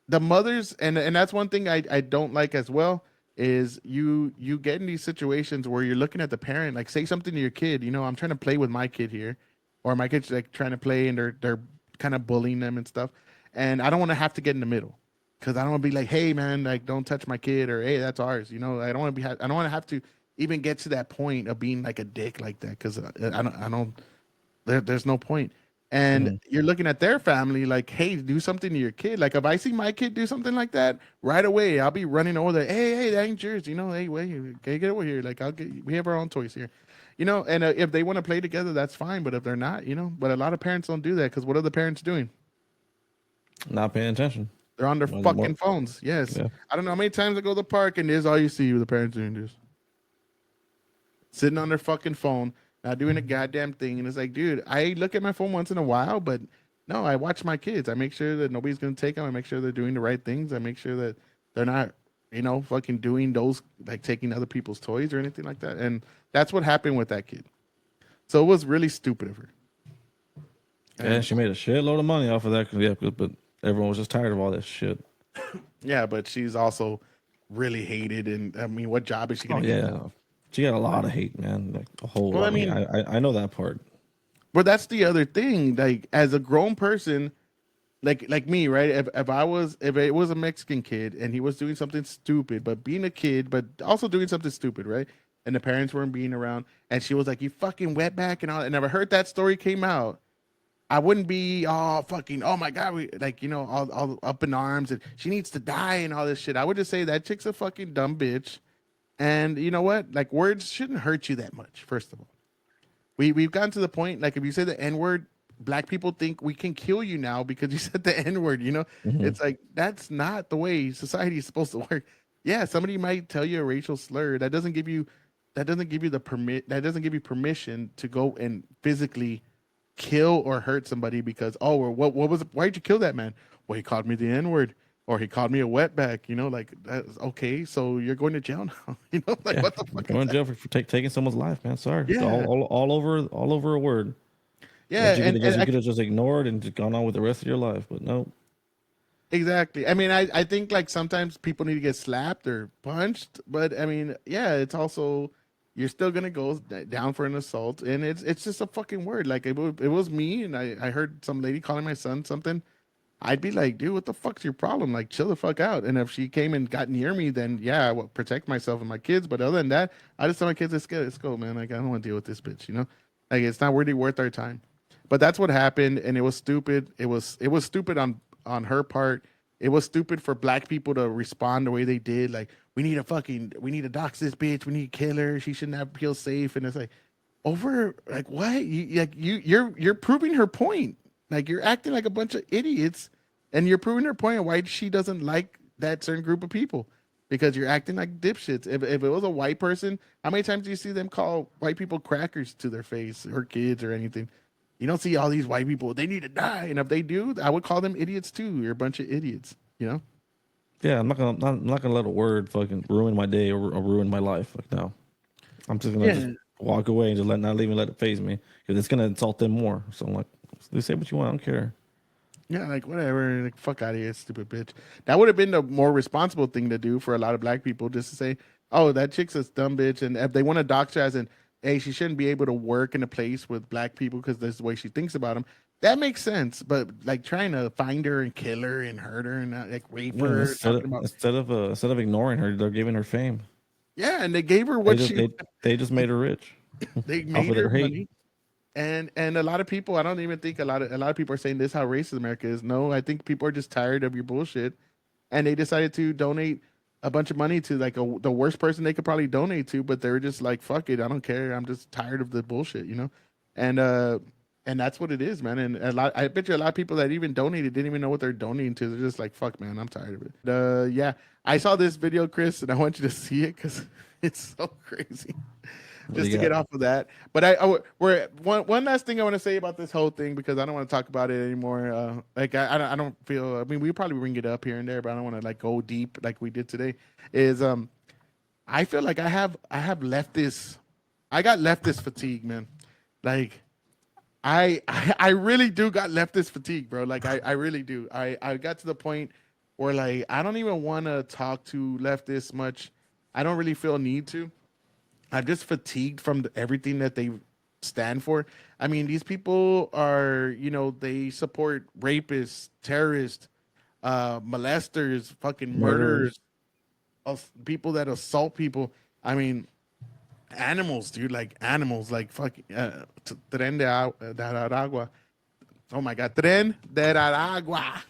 the mothers, and that's one thing I don't like as well, is you get in these situations where you're looking at the parent, like, say something to your kid, you know, I'm trying to play with my kid here, or my kid's like trying to play and they're kind of bullying them and stuff, and I don't want to have to get in the middle, because I don't want to be like, hey man, like, don't touch my kid, or hey, that's ours, you know. I don't want to be, I don't want to have to even get to that point of being like a dick like that, because I don't there's no point. And you're looking at their family like, hey, do something to your kid. Like, if I see my kid do something like that, right away I'll be running over there. Hey, that ain't yours, you know. Hey, wait, get over here. Like, we have our own toys here, you know. And if they want to play together, that's fine. But if they're not, you know. But a lot of parents don't do that, because what are the parents doing? Not paying attention. They're on their fucking phones. Yes. Yeah. I don't know how many times I go to the park and there's all you see with the parents doing this, sitting on their fucking phone, not doing a goddamn thing. And it's like, dude, I look at my phone once in a while, but no, I watch my kids. I make sure that nobody's going to take them. I make sure they're doing the right things. I make sure that they're not, you know, fucking doing those, like taking other people's toys or anything like that. And that's what happened with that kid. So it was really stupid of her. And she made a shitload of money off of that. But everyone was just tired of all that shit. Yeah, but she's also really hated. And I mean, what job is she going to get? Yeah. She got a lot of hate, man. Like a whole lot. I mean, I know that part. But that's the other thing. Like, as a grown person, like me, right? If it was a Mexican kid and he was doing something stupid, but being a kid, but also doing something stupid, right? And the parents weren't being around, and she was like, "You fucking wetback," and all. And I heard that story came out, I wouldn't be all fucking, oh my God, we, like, you know, all up in arms and she needs to die and all this shit. I would just say that chick's a fucking dumb bitch. And you know what? Like, words shouldn't hurt you that much, first of all. We've gotten to the point, like, if you say the N-word, black people think we can kill you now because you said the N-word, you know? Mm-hmm. It's like, that's not the way society is supposed to work. Yeah, somebody might tell you a racial slur. That doesn't give you permission to go and physically kill or hurt somebody because, oh, well, what was it? Why'd you kill that man? Well, he called me the N-word, or he called me a wetback, you know, like, that's okay, so you're going to jail now. You know, like, what the fuck? Going to jail for taking someone's life, man. Sorry. Yeah. All over a word. Yeah. You could have just ignored and just gone on with the rest of your life, but no. Exactly. I mean, I think, like, sometimes people need to get slapped or punched, but I mean, yeah, it's also, you're still gonna go down for an assault, and it's just a fucking word. Like, it was me, and I heard some lady calling my son something, I'd be like, dude, what the fuck's your problem? Like, chill the fuck out. And if she came and got near me, then yeah, I would protect myself and my kids. But other than that, I just tell my kids, let's go, man. Like, I don't want to deal with this bitch, you know? Like, it's not really worth our time. But that's what happened, and it was stupid. It was stupid on her part. It was stupid for black people to respond the way they did. Like, we need to dox this bitch. We need to kill her. She shouldn't have feel safe. And it's like, over like what? You're proving her point. Like you're acting like a bunch of idiots, and you're proving her point of why she doesn't like that certain group of people. Because you're acting like dipshits. If it was a white person, how many times do you see them call white people crackers to their face or kids or anything? You don't see all these white people, they need to die. And if they do, I would call them idiots too. You're a bunch of idiots, you know? Yeah, I'm not gonna let a word fucking ruin my day or ruin my life. Like no, I'm just gonna just walk away and just not even let it phase me because it's gonna insult them more. So I'm like, they say what you want, I don't care. Yeah, like whatever, like, fuck out of here, stupid bitch. That would have been the more responsible thing to do for a lot of black people, just to say, oh, that chick's a dumb bitch, and if they want to dox her as in, hey, she shouldn't be able to work in a place with black people because that's the way she thinks about them. That makes sense, but like trying to find her and kill her and hurt her and like rape her. Instead of ignoring her, they're giving her fame. Yeah, and they gave her what they just made her rich. They made her money. And a lot of people, I don't even think a lot of people are saying this how racist America is. No, I think people are just tired of your bullshit, and they decided to donate a bunch of money to like the worst person they could probably donate to, but they were just like, fuck it, I don't care. I'm just tired of the bullshit, you know? And that's what it is, man. And I bet you a lot of people that even donated didn't even know what they're donating to. They're just like, fuck, man, I'm tired of it. Yeah, I saw this video, Chris, and I want you to see it because it's so crazy. Just to get off of that. But one last thing I want to say about this whole thing, because I don't want to talk about it anymore. Like I don't feel, I mean, we probably bring it up here and there, but I don't want to like go deep like we did today. Is I feel like I got leftist fatigue, man. Like I really do got leftist fatigue, bro. Like I really do. I got to the point where like I don't even want to talk to leftists much. I don't really feel a need to. I'm just fatigued from everything that they stand for. I mean, these people are, you know, they support rapists, terrorists, molesters, fucking murderers, people that assault people. I mean, animals, dude, like animals, like fucking Tren de Aragua. Oh my God, Tren de Aragua.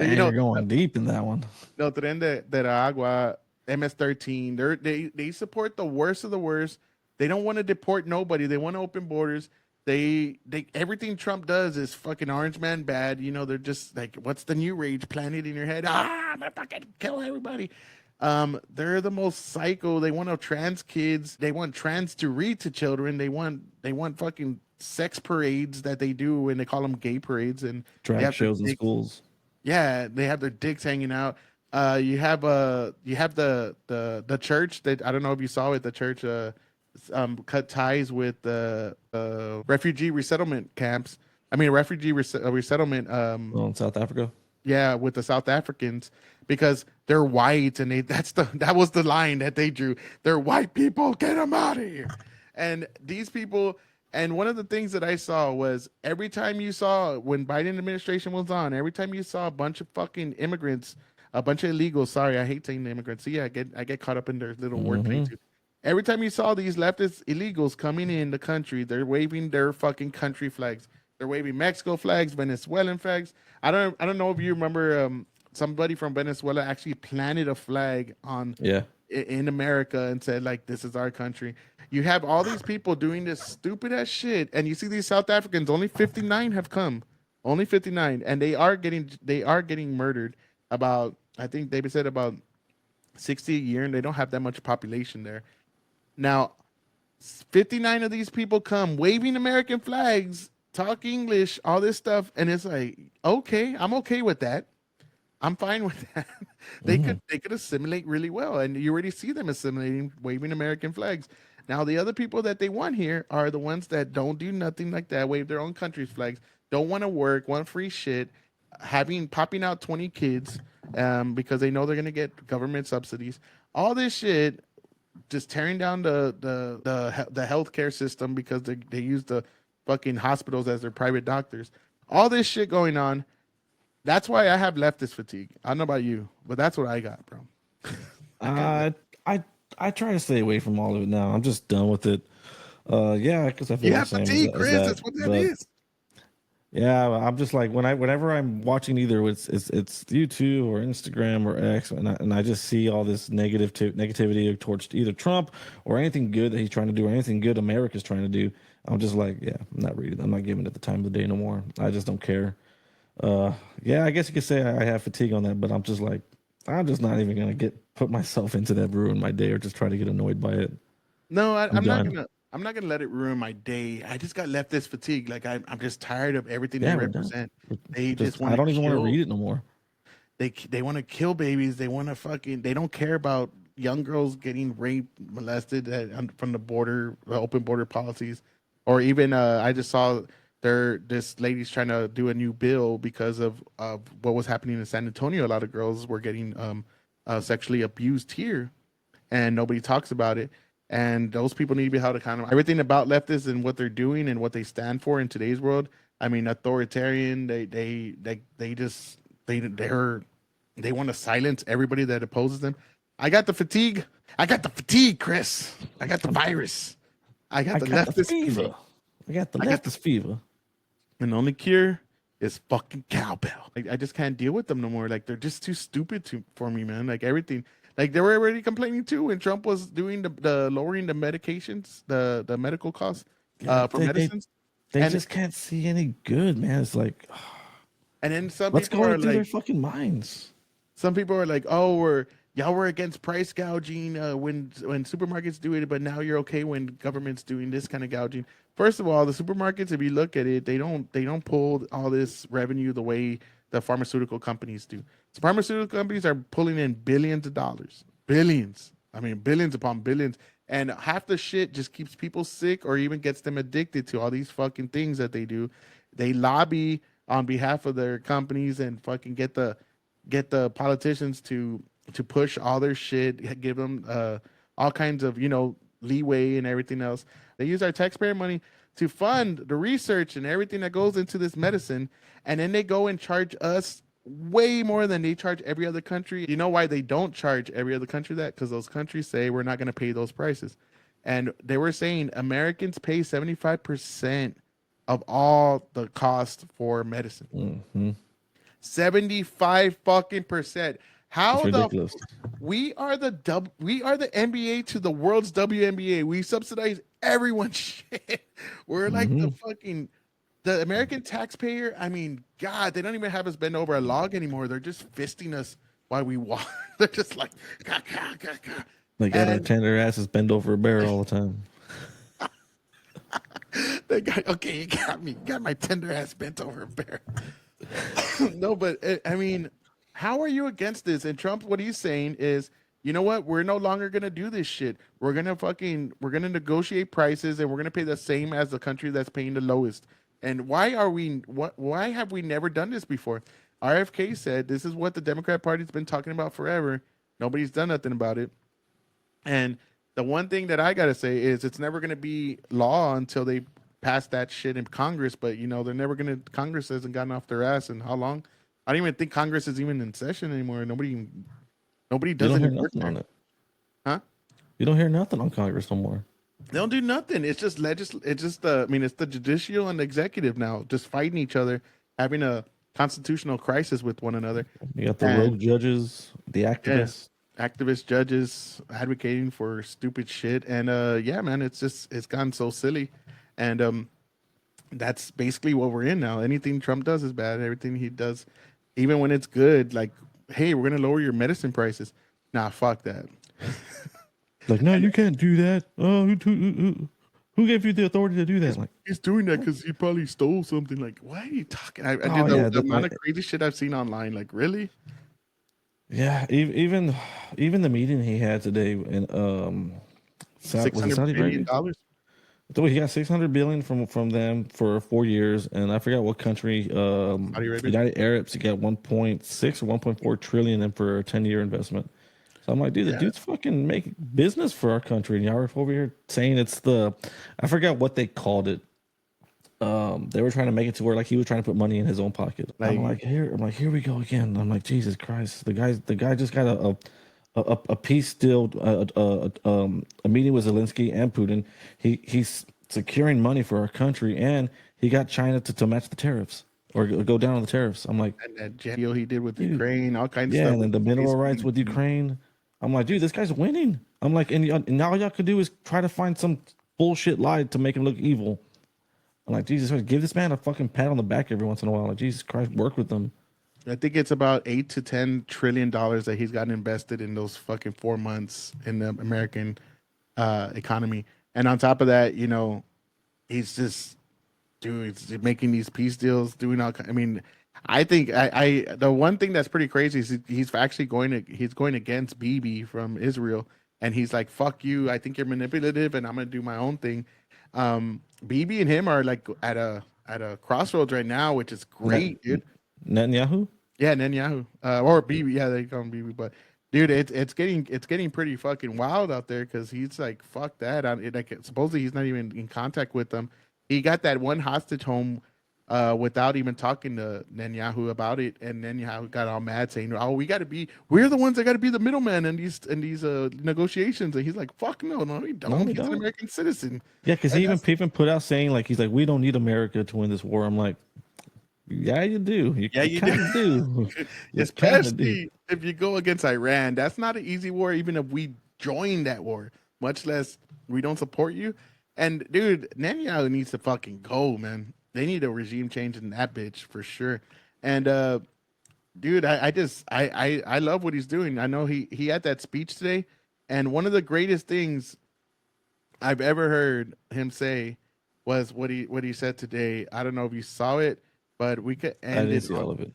You know, you're going deep in that one. No, Tren de Aragua. MS-13, they support the worst of the worst. They don't want to deport nobody. They want to open borders. They everything Trump does is fucking orange man bad. You know, they're just like, what's the new rage planted in your head? I'm gonna fucking kill everybody. They're the most psycho. They want trans kids. They want trans to read to children. They want fucking sex parades that they do, and they call them gay parades and drag shows in schools. Yeah, they have their dicks hanging out. You have the church that I don't know if you saw it. The church cut ties with the refugee resettlement camps. I mean, refugee resettlement. In South Africa. Yeah, with the South Africans because they're white, and that was the line that they drew. They're white people, get them out of here. And these people. And one of the things that I saw was every time you saw when Biden administration was on, every time you saw a bunch of fucking immigrants. A bunch of illegals. Sorry, I hate saying the immigrants. See, I get caught up in their little wordplay too. Every time you saw these leftist illegals coming in the country, they're waving their fucking country flags. They're waving Mexico flags, Venezuelan flags. I don't know if you remember somebody from Venezuela actually planted a flag in America and said like, this is our country. You have all these people doing this stupid ass shit, and you see these South Africans. Only 59 have come. Only 59, and they are getting murdered. About, I think David said about 60 a year, and they don't have that much population there. Now, 59 of these people come waving American flags, talk English, all this stuff, and it's like, okay, I'm okay with that. I'm fine with that. They could assimilate really well, and you already see them assimilating, waving American flags. Now, the other people that they want here are the ones that don't do nothing like that, wave their own country's flags, don't want to work, want free shit, popping out 20 kids because they know they're gonna get government subsidies. All this shit, just tearing down the healthcare system because they use the fucking hospitals as their private doctors. All this shit going on. That's why I have leftist fatigue. I don't know about you, but that's what I got, bro. I try to stay away from all of it now. I'm just done with it. Yeah, because I feel you have fatigue, Chris. That's what that is. Yeah, I'm just like whenever I'm watching either it's YouTube or Instagram or X, and I just see all this negativity towards either Trump or anything good that he's trying to do or anything good America's trying to do. I'm just like, yeah, I'm not reading. I'm not giving it the time of the day no more. I just don't care. Yeah, I guess you could say I have fatigue on that, but I'm just like, I'm just not even gonna put myself into that ruin my day or just try to get annoyed by it. No, I'm done. I'm not gonna let it ruin my day. I just got leftist fatigue. Like I'm just tired of everything they Yeah, we're done. represent. They just I want don't to even want to kill. read it no more. They want to kill babies. They want to fucking. They don't care about young girls getting raped, molested from the border, open border policies, or even I just saw this lady's trying to do a new bill because of what was happening in San Antonio. A lot of girls were getting sexually abused here, and nobody talks about it. And those people need to be held accountable. Everything about leftists and what they're doing and what they stand for in today's world. I mean, authoritarian. They want to silence everybody that opposes them. I got the fatigue. I got the fatigue, Chris. I got the virus. I got the leftist fever. I got the leftist fever. And the only cure is fucking cowbell. Like I just can't deal with them no more. Like they're just too stupid for me, man. Like everything. Like they were already complaining too when Trump was doing the lowering the medications, the medical costs for medicines. They just can't see any good, man. It's like, and then some what's people going are through like, their fucking minds? some people are like, oh, y'all were against price gouging when supermarkets do it, but now you're okay when government's doing this kind of gouging. First of all, the supermarkets, if you look at it, they don't pull all this revenue the way the pharmaceutical companies do. So pharmaceutical companies are pulling in billions of dollars, billions. I mean, billions upon billions, and half the shit just keeps people sick or even gets them addicted to all these fucking things that they do. They lobby on behalf of their companies and fucking get the politicians to push all their shit, give them all kinds of leeway and everything else. They use our taxpayer money to fund the research and everything that goes into this medicine, and then they go and charge us way more than they charge every other country. You know why they don't charge every other country that? Because those countries say we're not going to pay those prices, and they were saying Americans pay 75% of all the cost for medicine. Mm-hmm. 75 fucking percent. How It's ridiculous. We are the NBA to the world's WNBA. We subsidize everyone's shit. We're like the American taxpayer. I mean, God, they don't even have us bend over a log anymore. They're just fisting us while we walk. They're just like, gah, gah, gah, gah. They got our tender asses bend over a barrel all the time. Okay, you got me. You got my tender ass bent over a barrel. No, but I mean, how are you against this? And Trump, what he's saying is, you know what? We're no longer gonna do this shit. We're gonna negotiate prices, and we're gonna pay the same as the country that's paying the lowest. And why have we never done this before? RFK said this is what the Democrat Party's been talking about forever. Nobody's done nothing about it. And the one thing that I gotta say is it's never gonna be law until they pass that shit in Congress. But they're never gonna. Congress hasn't gotten off their ass in how long? I don't even think Congress is even in session anymore. Nobody does You don't hear any work nothing there. on it. Huh? You don't hear nothing on Congress no more. They don't do nothing. It's just it's the judicial and the executive now just fighting each other, having a constitutional crisis with one another. You got the rogue judges, the activists. Yeah, activist judges advocating for stupid shit. And yeah, man, it's gone so silly. And that's basically what we're in now. Anything Trump does is bad. Everything he does, even when it's good, like, hey, we're gonna lower your medicine prices. Nah, fuck that. Like, no, you can't do that. Oh, who gave you the authority to do that? Like, he's doing that because he probably stole something. Like, what are you talking? The amount of crazy shit I've seen online. Like, really? Yeah, even the meeting he had today in $600 billion. So he got $600 billion from them for 4 years, and I forgot what country. United Arabs. He got 1.6 or 1.4 trillion in for a 10-year investment. So I'm like, dude, the dude's fucking making business for our country, and y'all are over here saying it's I forgot what they called it. They were trying to make it to where like he was trying to put money in his own pocket. I'm like, here we go again. I'm like, Jesus Christ, the guy just got a peace deal, a meeting with Zelensky and Putin. He's securing money for our country, and he got China to match the tariffs or go down on the tariffs. I'm like, and that deal he did with Ukraine, all kinds of yeah, stuff. and then the mineral rights with Ukraine. I'm like, dude, this guy's winning. I'm like, and all y'all could do is try to find some bullshit lie to make him look evil. I'm like, Jesus Christ, give this man a fucking pat on the back every once in a while. Like, Jesus Christ, work with them. I think it's about $8 to $10 trillion that he's gotten invested in those fucking 4 months in the American economy. And on top of that, you know, he's just he's making these peace deals, doing all. I mean, I think the one thing that's pretty crazy is he's actually going against Bibi from Israel, and he's like, "Fuck you! I think you're manipulative, and I'm gonna do my own thing." Bibi and him are like at a crossroads right now, which is great, dude. Netanyahu? Yeah, Netanyahu. Or Bibi, yeah, they call him Bibi, but dude, it's getting pretty fucking wild out there because he's like, fuck that. Supposedly he's not even in contact with them. He got that one hostage home without even talking to Netanyahu about it, and Netanyahu got all mad saying, "Oh, we're the ones that got to be the middleman in these negotiations." And he's like, "Fuck no, we don't. No, we He's don't. an American citizen." Yeah, because he even put out saying like he's like, we don't need America to win this war. I'm like, yeah, you do. You kind of do. Especially if you go against Iran. That's not an easy war, even if we join that war, much less we don't support you. And dude, Netanyahu needs to fucking go, man. They need a regime change in that bitch for sure. And dude, I love what he's doing. I know he had that speech today, and one of the greatest things I've ever heard him say was what he said today. I don't know if you saw it, but we could end I didn't it. see all of it.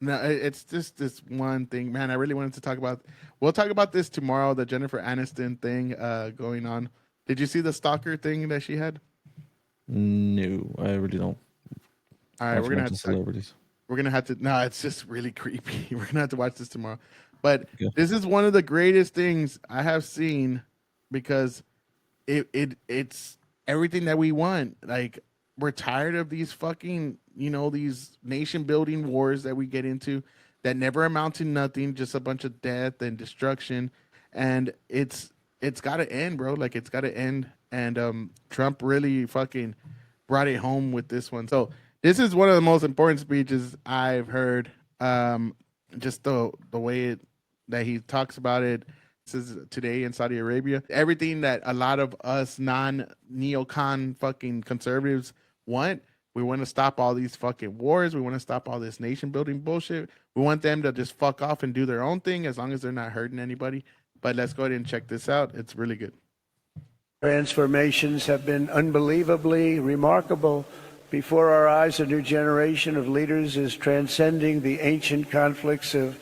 No, it's just this one thing, man. I really wanted to talk about. We'll talk about this tomorrow. The Jennifer Aniston thing going on. Did you see the stalker thing that she had? No, I really don't. All right, we're gonna have to. Celebrities. We're gonna have to. No, it's just really creepy. We're gonna have to watch this tomorrow. But this is one of the greatest things I have seen because it's everything that we want. Like, we're tired of these fucking, these nation building wars that we get into that never amount to nothing, just a bunch of death and destruction. And it's got to end, bro. Like, it's got to end. And Trump really fucking brought it home with this one. So this is one of the most important speeches I've heard. Just the way that he talks about it. This is today in Saudi Arabia. Everything that a lot of us non-neocon fucking conservatives want. We want to stop all these fucking wars. We want to stop all this nation building bullshit. We want them to just fuck off and do their own thing as long as they're not hurting anybody. But let's go ahead and check this out. It's really good. Transformations have been unbelievably remarkable. Before our eyes, a new generation of leaders is transcending the ancient conflicts of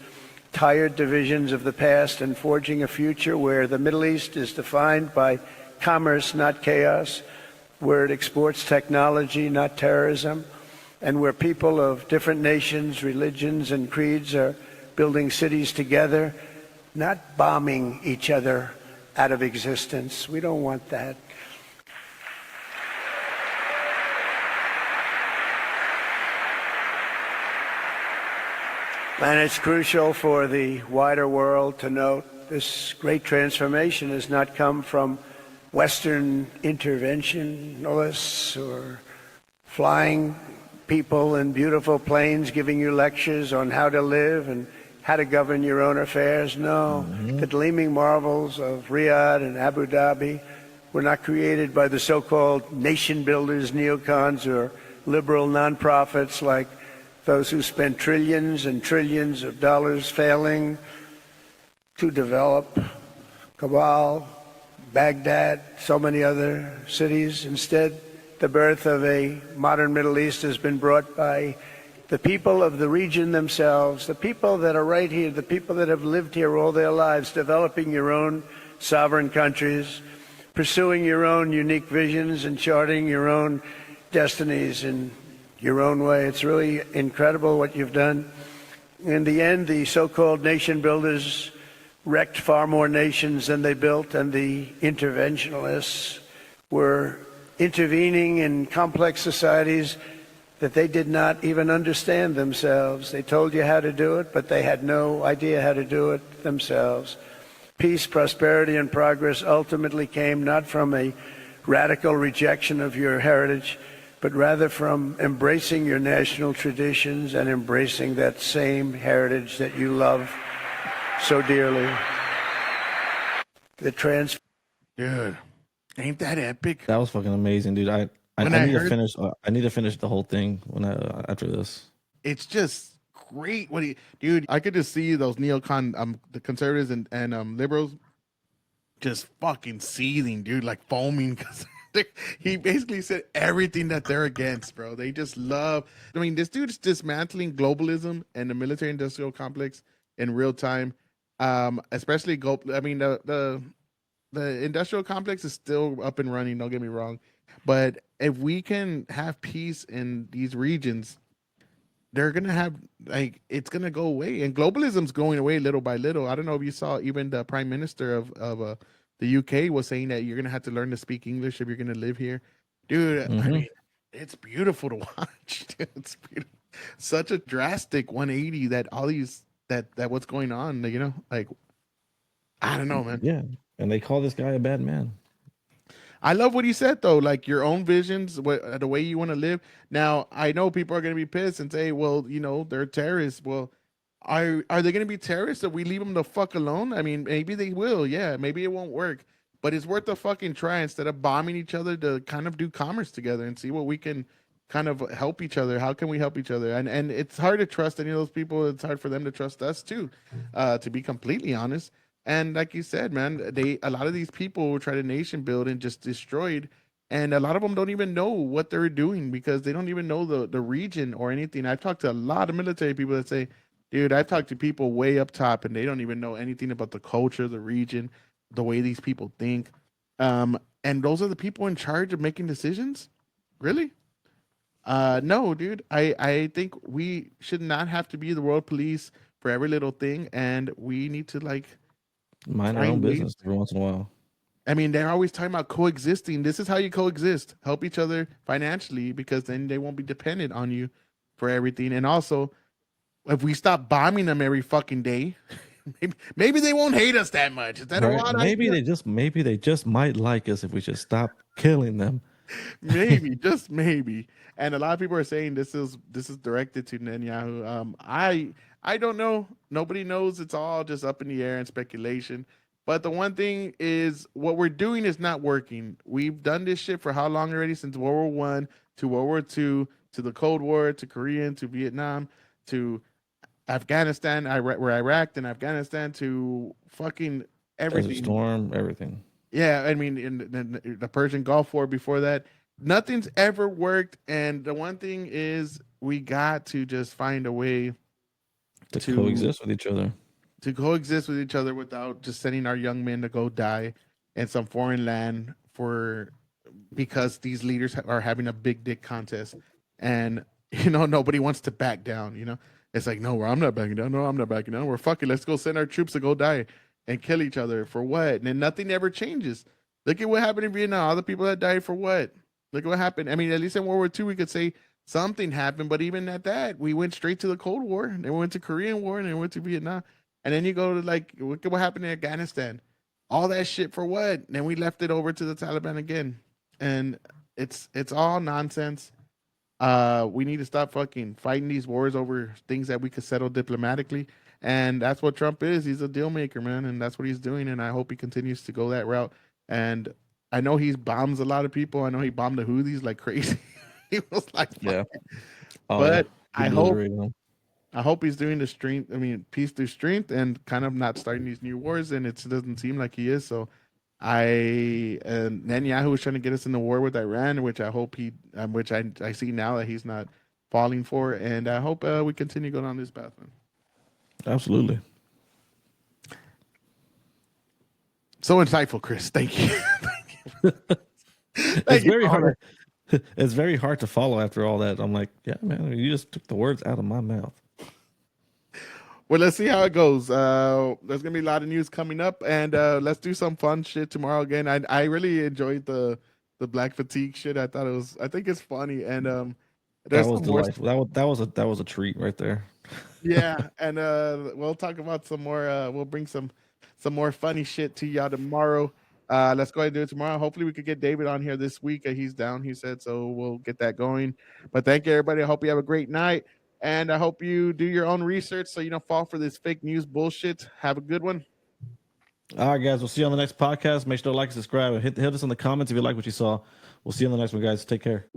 tired divisions of the past and forging a future where the Middle East is defined by commerce, not chaos, where it exports technology, not terrorism, and where people of different nations, religions, and creeds are building cities together, not bombing each other out of existence. We don't want that. And it's crucial for the wider world to note this great transformation has not come from Western interventionists or flying people in beautiful planes giving you lectures on how to live and how to govern your own affairs. No, the gleaming marvels of Riyadh and Abu Dhabi were not created by the so-called nation builders, neocons, or liberal nonprofits like those who spent trillions and trillions of dollars failing to develop Kabul, Baghdad, so many other cities. Instead, the birth of a modern Middle East has been brought by the people of the region themselves, the people that are right here, the people that have lived here all their lives, developing your own sovereign countries, pursuing your own unique visions and charting your own destinies in your own way. It's really incredible what you've done. In the end, the so-called nation builders wrecked far more nations than they built, and the interventionists were intervening in complex societies that they did not even understand themselves. They told you how to do it, but they had no idea how to do it themselves. Peace, prosperity, and progress ultimately came not from a radical rejection of your heritage, but rather from embracing your national traditions and embracing that same heritage that you love so dearly. Dude, ain't that epic? That was fucking amazing, dude. I need to finish. I need to finish the whole thing after this. It's just great. Dude? I could just see those neocon, the conservatives and liberals, just fucking seething, dude, like foaming because he basically said everything that they're against, bro. They just love. I mean, this dude's dismantling globalism and the military-industrial complex in real time. Especially I mean, the industrial complex is still up and running. Don't get me wrong, but if we can have peace in these regions, they're gonna have it's gonna go away, and globalism's going away little by little. I don't know if you saw, even the prime minister of the UK was saying that you're gonna have to learn to speak English if you're gonna live here, dude. I mean, it's beautiful to watch. Dude. It's beautiful. Such a drastic 180 that all these that what's going on. You know, like I don't know, man. Yeah, and they call this guy a bad man. I love what he said though, like your own visions, the way you want to live. Now, I know people are going to be pissed and say, well, you know, they're terrorists. Well, are they going to be terrorists if we leave them the fuck alone? I mean, maybe they will. Yeah, maybe it won't work, but it's worth the fucking try instead of bombing each other to kind of do commerce together and see what we can kind of help each other. How can we help each other? And it's hard to trust any of those people. It's hard for them to trust us too, to be completely honest. And like you said, man, a lot of these people try to nation build and just destroyed. And a lot of them don't even know what they're doing because they don't even know the region or anything. I've talked to a lot of military people that say, dude, I've talked to people way up top and they don't even know anything about the culture, the region, the way these people think. And those are the people in charge of making decisions? Really? No, dude. I think we should not have to be the world police for every little thing. And we need to mind our own business every once in a while. I mean, they're always talking about coexisting. This is how you coexist. Help each other financially because then they won't be dependent on you for everything. And also, if we stop bombing them every fucking day, maybe they won't hate us that much. Is that a lot? Maybe they just might like us if we just stop killing them. Maybe, just maybe. And a lot of people are saying this is directed to Netanyahu. I don't know. Nobody knows. It's all just up in the air and speculation. But the one thing is, what we're doing is not working. We've done this shit for how long already? Since World War I to World War II to the Cold War to Korean to Vietnam to Afghanistan, Iraq and Afghanistan to fucking everything. Desert Storm, everything. Yeah, I mean, in the Persian Gulf War before that, nothing's ever worked. And the one thing is, we got to just find a way to coexist with each other. To coexist with each other without just sending our young men to go die in some foreign land because these leaders are having a big dick contest, and you know nobody wants to back down. You know, it's like, no, I'm not backing down. No, I'm not backing down. We're fucking. Let's go send our troops to go die and kill each other for what? And then nothing ever changes. Look at what happened in Vietnam. All the people that died for what? Look at what happened. I mean, at least in World War II, we could say something happened, but even at that, we went straight to the Cold War. Then we went to Korean War, and then we went to Vietnam. And then you go to look at what happened in Afghanistan. All that shit for what? And then we left it over to the Taliban again. And it's all nonsense. We need to stop fucking fighting these wars over things that we could settle diplomatically. And that's what Trump is. He's a deal maker, man. And that's what he's doing. And I hope he continues to go that route. And I know he bombs a lot of people. I know he bombed the Houthis like crazy. He was like, yeah. But I hope he's doing peace through strength and kind of not starting these new wars. And it doesn't seem like he is. So Netanyahu is trying to get us in the war with Iran, which I hope which I see now that he's not falling for. And I hope we continue going on this path, man. Absolutely. So insightful, Chris. Thank you. It's very hard. It's very hard to follow after all that. I'm like, yeah, man, you just took the words out of my mouth. Well, let's see how it goes. There's gonna be a lot of news coming up, and let's do some fun shit tomorrow again. I really enjoyed the black fatigue shit. I think it's funny, and that was delightful. That was a treat right there. Yeah, and we'll talk about some more. We'll bring some more funny shit to y'all tomorrow. Let's go ahead and do it tomorrow. Hopefully we could get David on here this week. He's down, he said, so we'll get that going. But thank you, everybody. I hope you have a great night. And I hope you do your own research so you don't fall for this fake news bullshit. Have a good one. All right, guys. We'll see you on the next podcast. Make sure to like and subscribe. Hit us in the comments if you like what you saw. We'll see you on the next one, guys. Take care.